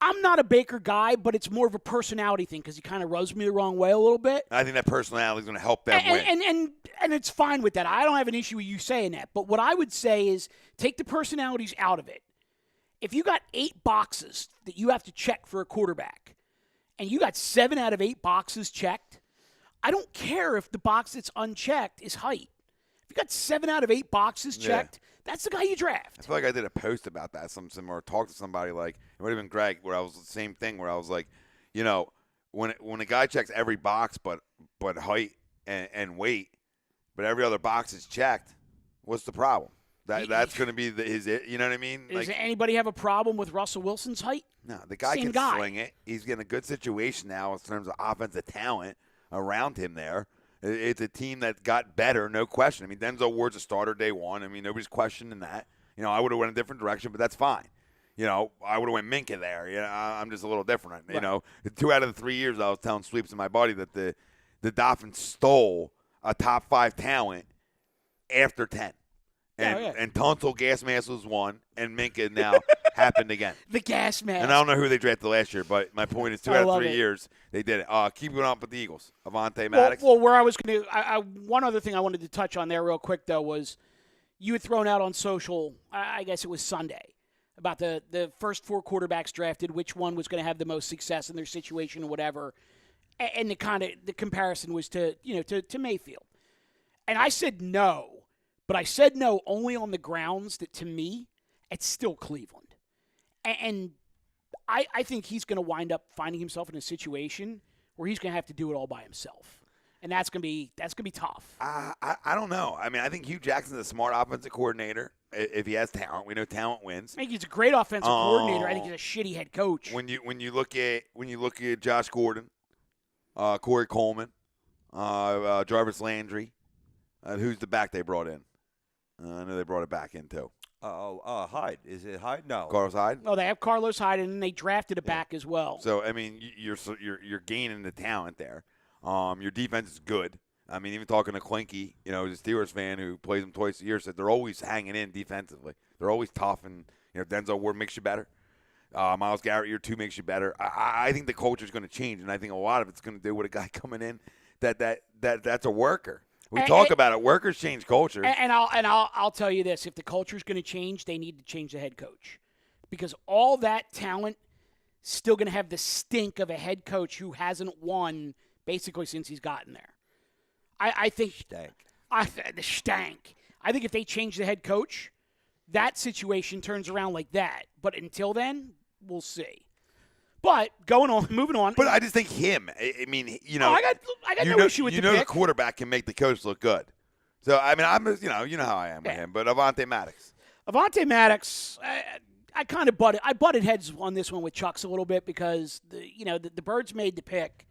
I'm not a Baker guy, but it's more of a personality thing because he kind of rubs me the wrong way a little bit. I think that personality is going to help them win. And it's fine with that. I don't have an issue with you saying that. But what I would say is take the personalities out of it. If you got 8 boxes that you have to check for a quarterback, and you got 7 out of 8 boxes checked, I don't care if the box that's unchecked is height. If you got 7 out of 8 boxes checked, that's the guy you draft. I feel like I did a post about that, or talked to somebody like it might have been Greg, where I was the same thing, where I was like, when a guy checks every box but height and weight, but every other box is checked, what's the problem? That's going to be his. You know what I mean? Does anybody have a problem with Russell Wilson's height? No, the guy Same can guy. sling it. He's in a good situation now in terms of offensive talent around him there. It's a team that got better, no question. I mean, Denzel Ward's a starter day 1. I mean, nobody's questioning that. I would have went a different direction, but that's fine. I would have went Minka there. I'm just a little different. Right. 2 out of the 3 years I was telling Sweeps in my buddy that the Dolphins stole a top 5 talent after 10. And Tunsil gas mask was 1, and Minka now happened again. The gas mask. And I don't know who they drafted last year, but my point is 2 out of 3 years they did it. Keep going up with the Eagles. Avonte Maddox. Well, where I was going to one other thing I wanted to touch on there real quick, though, was you had thrown out on social, I guess it was Sunday, about the first 4 quarterbacks drafted, which one was going to have the most success in their situation or whatever. And the comparison was to Mayfield. And I said no. But I said no only on the grounds that, to me, it's still Cleveland. And I think he's going to wind up finding himself in a situation where he's going to have to do it all by himself. And that's going to be tough. I don't know. I mean, I think Hugh Jackson's a smart offensive coordinator. If he has talent, we know talent wins. I think he's a great offensive coordinator. I think he's a shitty head coach. When you look at Josh Gordon, Corey Coleman, Jarvis Landry, who's the back they brought in? I know they brought it back in too. Hyde. Is it Hyde? No. Carlos Hyde? Oh, they have Carlos Hyde, and they drafted a back as well. So, I mean, you're gaining the talent there. Your defense is good. I mean, even talking to Clinky, the Steelers fan who plays them twice a year, said they're always hanging in defensively. They're always tough, and Denzel Ward makes you better. Myles Garrett, year 2 makes you better. I think the culture is going to change, and I think a lot of it's going to do with a guy coming in that's a worker. We talk about it. Workers change culture. And I'll tell you this: if the culture is going to change, they need to change the head coach, because all that talent still going to have the stink of a head coach who hasn't won basically since he's gotten there. I think the stank. I think if they change the head coach, that situation turns around like that. But until then, we'll see. But moving on. But I just think him. I mean, I got no issue with the pick. The quarterback can make the coach look good. So, I mean, I'm you know how I am with him, but Avonte Maddox. Avonte Maddox, I kind of butted heads on this one with Chuck's a little bit because the Birds made the pick,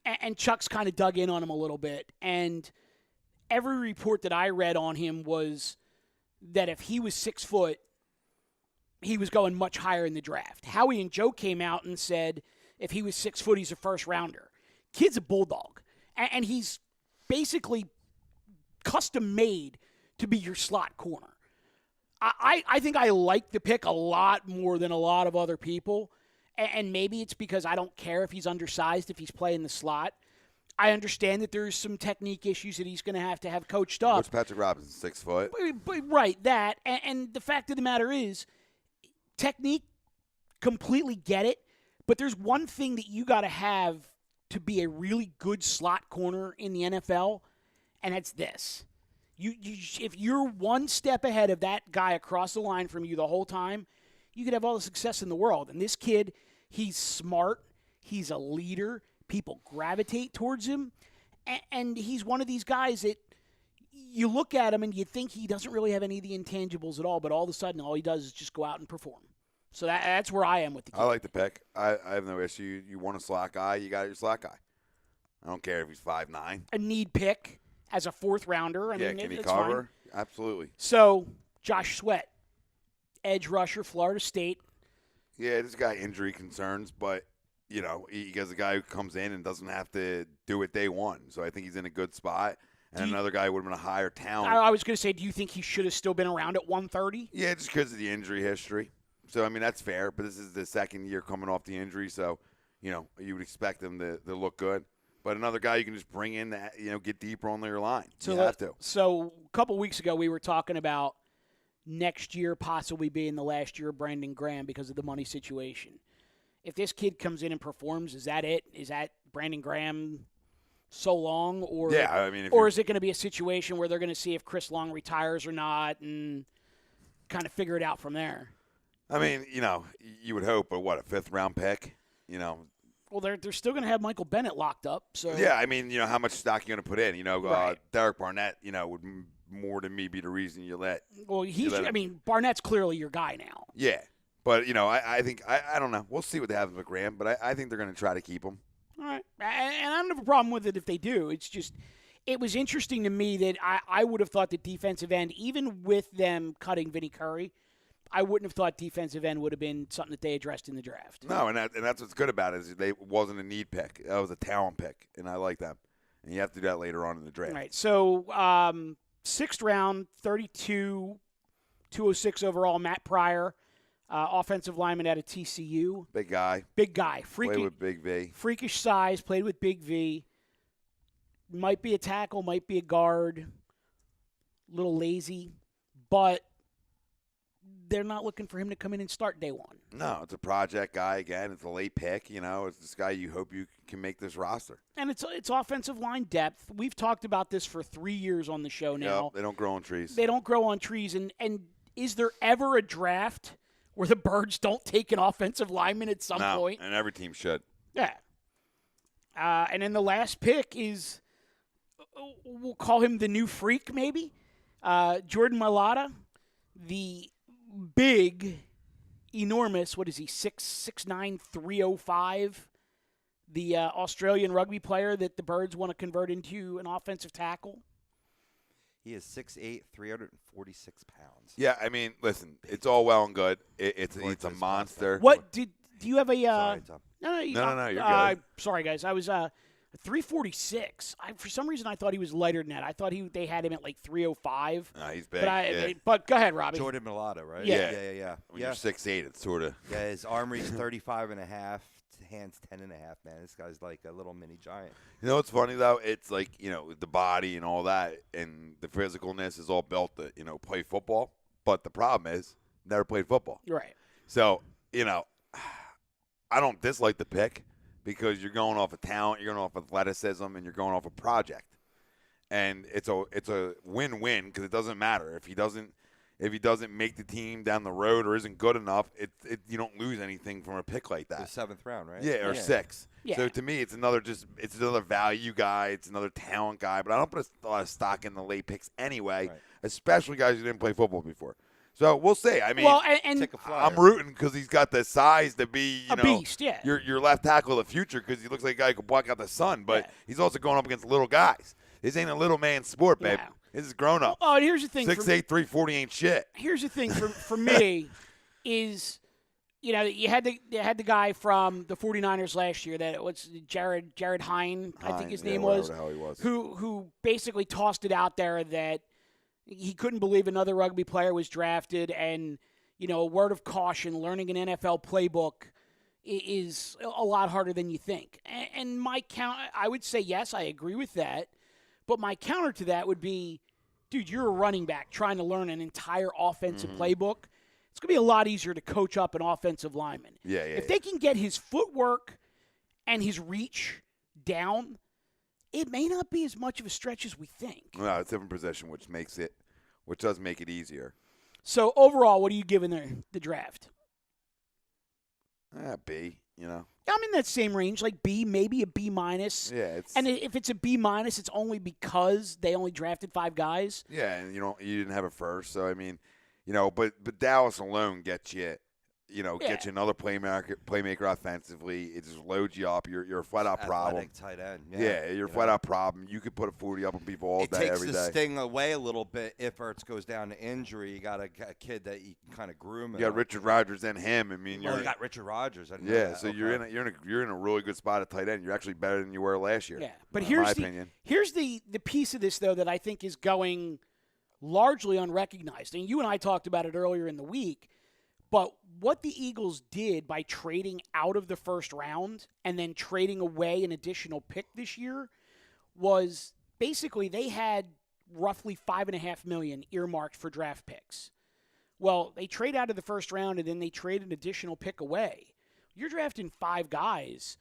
and Chuck's kind of dug in on him a little bit. And every report that I read on him was that if he was 6 foot, he was going much higher in the draft. Howie and Joe came out and said if he was 6 foot, he's a first rounder. Kid's a bulldog, and he's basically custom made to be your slot corner. I think I like the pick a lot more than a lot of other people, and maybe it's because I don't care if he's undersized if he's playing the slot. I understand that there's some technique issues that he's going to have coached up. What's Patrick Robinson, 6 foot? Right, that. And the fact of the matter is, technique, completely get it, but there's one thing that you got to have to be a really good slot corner in the NFL, and it's this. If you're one step ahead of that guy across the line from you the whole time, you could have all the success in the world. And this kid, he's smart. He's a leader. People gravitate towards him. And he's one of these guys that you look at him and you think he doesn't really have any of the intangibles at all, but all of a sudden all he does is just go out and perform. So that's where I am with the kid. I like the pick. I have no issue. You want a slot guy, you got your slot guy. I don't care if he's 5'9". A need pick as a fourth rounder. I mean, can he it's cover? fine. Absolutely. So, Josh Sweat, edge rusher, Florida State. Yeah, this guy injury concerns, but, he gets a guy who comes in and doesn't have to do it day one. So I think he's in a good spot. And another guy would have been a higher talent. I was going to say, do you think he should have still been around at 130? Yeah, just because of the injury history. So, I mean, that's fair, but this is the second year coming off the injury, so, you would expect him to look good. But another guy you can just bring in that, get deeper on your line. You have to. So a couple weeks ago we were talking about next year possibly being the last year of Brandon Graham because of the money situation. If this kid comes in and performs, is that it? Is that Brandon Graham so long? Or, yeah, I mean, or is it going to be a situation where they're going to see if Chris Long retires or not and kind of figure it out from there? I mean, you would hope, but what, a fifth-round pick? Well, they're still going to have Michael Bennett locked up. So yeah, I mean, how much stock you going to put in? Right. Derek Barnett, would more than me be the reason you let. Well, Barnett's clearly your guy now. Yeah, but I think I don't know. We'll see what happens with Graham, but I think they're going to try to keep him. All right, and I don't have a problem with it if they do. It's just it was interesting to me that I would have thought that defensive end, even with them cutting Vinny Curry, I wouldn't have thought defensive end would have been something that they addressed in the draft. No, and that's what's good about it is it wasn't a need pick. That was a talent pick, and I like that. And you have to do that later on in the draft. All right, so 6th round, 32, 206 overall, Matt Pryor, offensive lineman out of TCU. Big guy. Played with Big V. Freakish size, played with Big V. Might be a tackle, might be a guard. A little lazy, but they're not looking for him to come in and start day one. No, it's a project guy again. It's a late pick. It's this guy you hope you can make this roster. And it's offensive line depth. We've talked about this for 3 years on the show now. Yep, they don't grow on trees. They don't grow on trees. And is there ever a draft where the Birds don't take an offensive lineman at some point? And every team should. Yeah. And then the last pick is, we'll call him the new freak maybe, Jordan Mailata, the big, enormous, what is he, 6'9", 305, the Australian rugby player that the Birds want to convert into an offensive tackle. He is 6'8", 346 pounds. Yeah, I mean, listen, it's all well and good. It's a monster. What do you have a? Sorry, Tom. No, you're good. Sorry, guys. I was 346. For some reason, I thought he was lighter than that. I thought they had him at like 305. No, he's big. But go ahead, Robbie. Jordan Mailata, right? Yeah. Yeah. When you're 6'8", it's sort of. Yeah, his arm reach 35 and a half, hands 10 and a half, man. This guy's like a little mini giant. You know what's funny, though? It's like, the body and all that and the physicalness is all built to, play football. But the problem is, never played football. Right. So, I don't dislike the pick because you're going off of talent, you're going off athleticism, and you're going off a project. And it's a win-win because it doesn't matter. If he doesn't if he doesn't make the team down the road or isn't good enough, you don't lose anything from a pick like that. The 7th round, right? Yeah, or 6. Yeah. So to me, it's another value guy. It's another talent guy. But I don't put a lot of stock in the late picks anyway, especially guys who didn't play football before. So we'll see. I mean, take a flyer. I'm rooting because he's got the size to be a beast. Yeah, your left tackle of the future because he looks like a guy who can block out the sun. But he's also going up against little guys. This ain't a little man sport, babe. No. This is grown up. Oh, and here's the thing. 6'8", 340 ain't shit. Here's the thing for me is, you had the guy from the 49ers last year that was Jared Hine, I think his name was, the hell he was, who basically tossed it out there that he couldn't believe another rugby player was drafted, and a word of caution, learning an NFL playbook is a lot harder than you think. And my count, I would say yes, I agree with that. But my counter to that would be, dude, you're a running back trying to learn an entire offensive playbook. It's going to be a lot easier to coach up an offensive lineman. If they can get his footwork and his reach down, it may not be as much of a stretch as we think. No, it's a different position, which does make it easier. So overall, what are you giving the draft? B, I'm in that same range, like B, maybe a B minus. Yeah, and if it's a B minus, it's only because they only drafted 5 guys. Yeah, and you didn't have a first, so I mean, but Dallas alone gets you. Get you another playmaker offensively. It just loads you up. You're a flat out problem. Tight end. Yeah, you're a flat out problem. You could put a 40 up on people all day, every day. It takes the sting away a little bit if Ertz goes down to injury. You got a kid that you can kind of groom. You got Richard Rodgers and him. I mean, you got Richard Rodgers. So you're in a really good spot at tight end. You're actually better than you were last year. Yeah, but here's the piece of this though that I think is going largely unrecognized. And you and I talked about it earlier in the week. But what the Eagles did by trading out of the first round and then trading away an additional pick this year was basically they had roughly $5.5 million earmarked for draft picks. Well, they trade out of the first round and then they trade an additional pick away. You're drafting 5 guys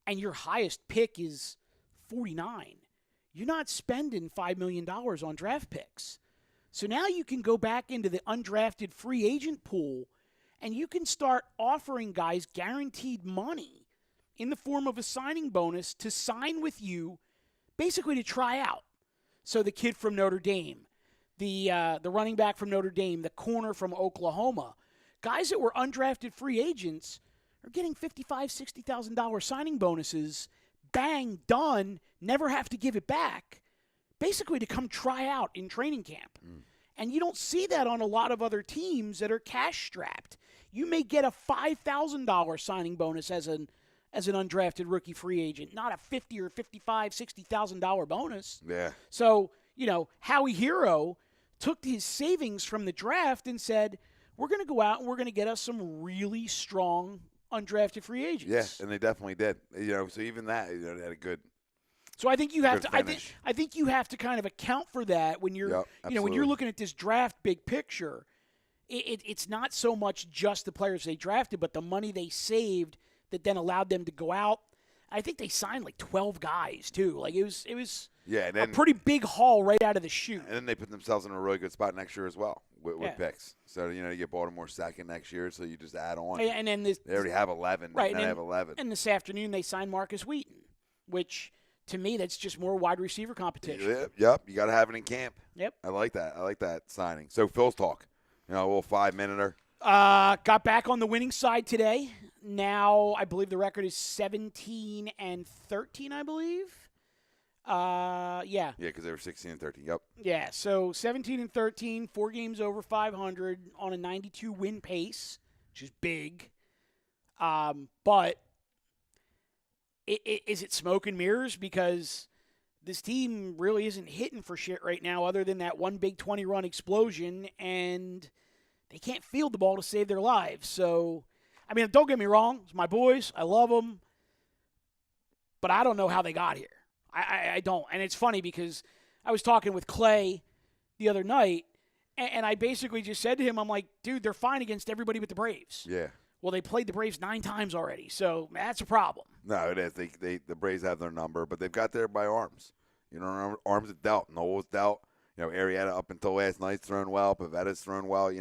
and your highest pick is 49. You're not spending $5 million on draft picks. So now you can go back into the undrafted free agent pool and you can start offering guys guaranteed money in the form of a signing bonus to sign with you, basically to try out. So the kid from Notre Dame, the running back from Notre Dame, the corner from Oklahoma, guys that were undrafted free agents are getting $55,000, $60,000 signing bonuses. Bang, done, never have to give it back, basically to come try out in training camp. And you don't see that on a lot of other teams that are cash strapped. You may get a $5,000 signing bonus as an undrafted rookie free agent, not a $50,000 or $55,000, $60,000 bonus. Yeah. So, Howie Hero took his savings from the draft and said, we're going to go out and we're going to get us some really strong undrafted free agents. Yeah, and they definitely did. So even that, they had a good. So I think you have to. Finish. I think you have to kind of account for that when you're, when you're looking at this draft big picture. It's not so much just the players they drafted, but the money they saved that then allowed them to go out. I think they signed like 12 guys too. Like it was a pretty big haul right out of the chute. And then they put themselves in a really good spot next year as well with picks. So you get Baltimore second next year, so you just add on. And then they already have 11. Right, and they have 11. And this afternoon they signed Marcus Wheaton, which to me that's just more wide receiver competition. Yep. You got to have it in camp. Yep. I like that signing. So Phil's talk. A little 5-minute-er. Got back on the winning side today. Now I believe the record is 17-13, I believe. Yeah. Yeah, because they were 16-13. Yep. Yeah, so 17-13, 4 games over 500 on a 92 win pace, which is big. But is it smoke and mirrors? Because this team really isn't hitting for shit right now other than that one big 20-run explosion, and they can't field the ball to save their lives. So, I mean, don't get me wrong. It's my boys. I love them. But I don't know how they got here. I don't. And it's funny because I was talking with Clay the other night, and I basically just said to him, I'm like, dude, they're fine against everybody but the Braves. Yeah. Well, they played the Braves 9 times already, so that's a problem. No, it is. The Braves have their number, but they've got there by arms. Arms have dealt. Nola's dealt. Arrieta up until last night's thrown well. Boveda's thrown well.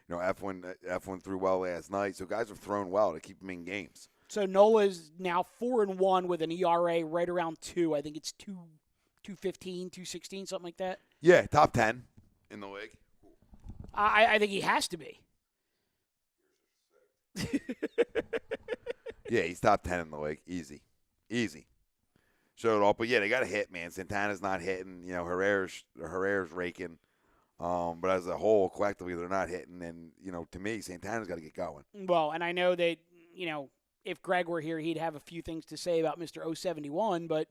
F1 threw well last night. So guys have thrown well to keep them in games. So Nola is now 4-1 with an ERA right around 2. I think it's 215, 216, something like that. Yeah, top 10 in the league. I think he has to be. Yeah, he's top 10 in the league. Easy. Showed it all. But, yeah, they got to hit, man. Santana's not hitting. Herrera's raking. But as a whole, collectively, they're not hitting. And, to me, Santana's got to get going. Well, and I know that, if Greg were here, he'd have a few things to say about Mr. 071, but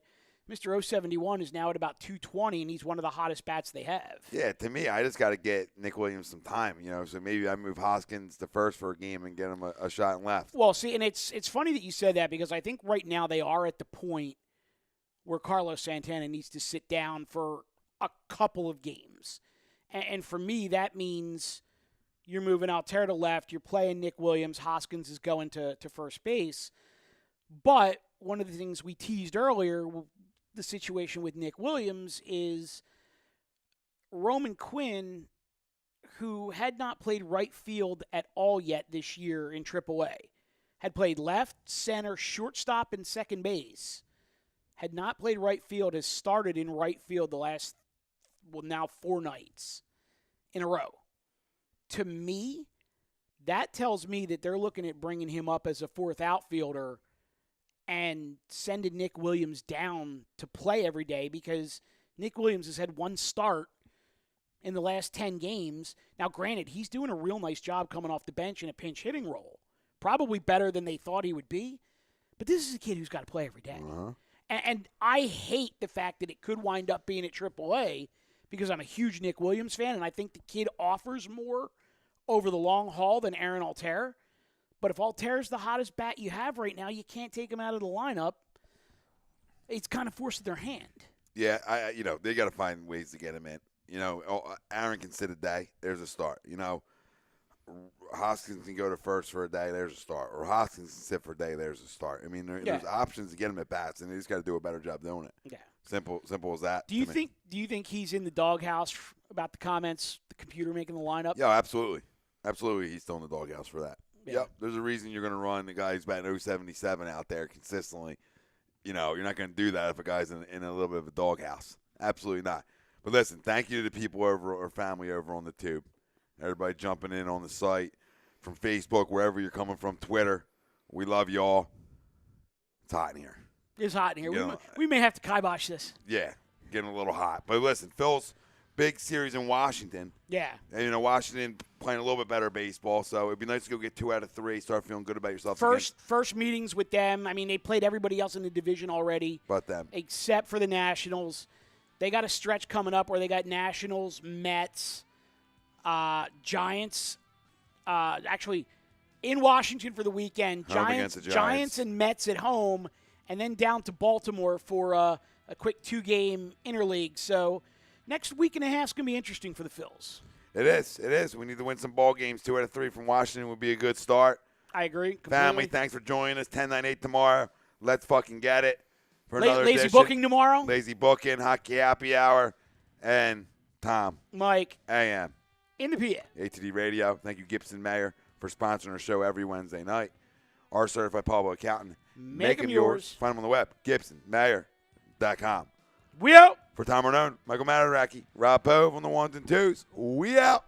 Mr. 071 is now at about 220, and he's one of the hottest bats they have. Yeah, to me, I just got to get Nick Williams some time, so maybe I move Hoskins to first for a game and get him a shot in left. Well, see, and it's funny that you said that because I think right now they are at the point where Carlos Santana needs to sit down for a couple of games. And for me, that means you're moving Altera to left, you're playing Nick Williams, Hoskins is going to first base. But one of the things we teased earlier, the situation with Nick Williams, is Roman Quinn, who had not played right field at all yet this year in AAA, had played left, center, shortstop, and second base, had not played right field, has started in right field the last, now 4 nights in a row. To me, that tells me that they're looking at bringing him up as a 4th outfielder and sending Nick Williams down to play every day because Nick Williams has had 1 start in the last 10 games. Now, granted, he's doing a real nice job coming off the bench in a pinch hitting role. Probably better than they thought he would be. But this is a kid who's got to play every day. Uh-huh. And I hate the fact that it could wind up being at AAA because I'm a huge Nick Williams fan, and I think the kid offers more over the long haul than Aaron Altera. But if Altera's the hottest bat you have right now, you can't take him out of the lineup. It's kind of forced their hand. Yeah, they got to find ways to get him in. Aaron can sit a day. There's a start. Hoskins can go to first for a day. There's a start. Or Hoskins can sit for a day. There's a start. I mean, there's options to get him at bats, and they just got to do a better job doing it. Yeah. Simple as that. Do you think he's in the doghouse about the comments, the computer making the lineup? Yeah, absolutely. Absolutely, he's still in the doghouse for that. Yeah. Yep. There's a reason you're going to run the guy who's batting 077 out there consistently. You're not going to do that if a guy's in a little bit of a doghouse. Absolutely not. But listen, thank you to the people or family over on the tube. Everybody jumping in on the site from Facebook, wherever you're coming from, Twitter. We love you all. It's hot in here. It's hot in here. We may have to kibosh this. Yeah, getting a little hot. But listen, Phil's big series in Washington. Yeah. And, Washington playing a little bit better baseball, so it'd be nice to go get 2 out of 3, start feeling good about yourself. First meetings with them. I mean, they played everybody else in the division already. But them. Except for the Nationals. They got a stretch coming up where they got Nationals, Mets, Giants. Actually, in Washington for the weekend. Giants and Mets at home, and then down to Baltimore for a quick 2-game interleague. So next week and a half is going to be interesting for the Phils. It is. We need to win some ball games. 2 out of 3 from Washington would be a good start. I agree completely. Family, thanks for joining us. 10-9-8 tomorrow. Let's fucking get it. For another Lazy edition. booking tomorrow. Lazy booking, hockey happy hour, and Tom. Mike. AM. In the PA. ATD Radio. Thank you, Gibson Mayer, for sponsoring our show every Wednesday night. Our certified public accountant. Make them yours. Find them on the web. GibsonMayer.com. We out. For Tom Arnone, Michael Mataraki, Rob Pove on the 1s and 2s. We out.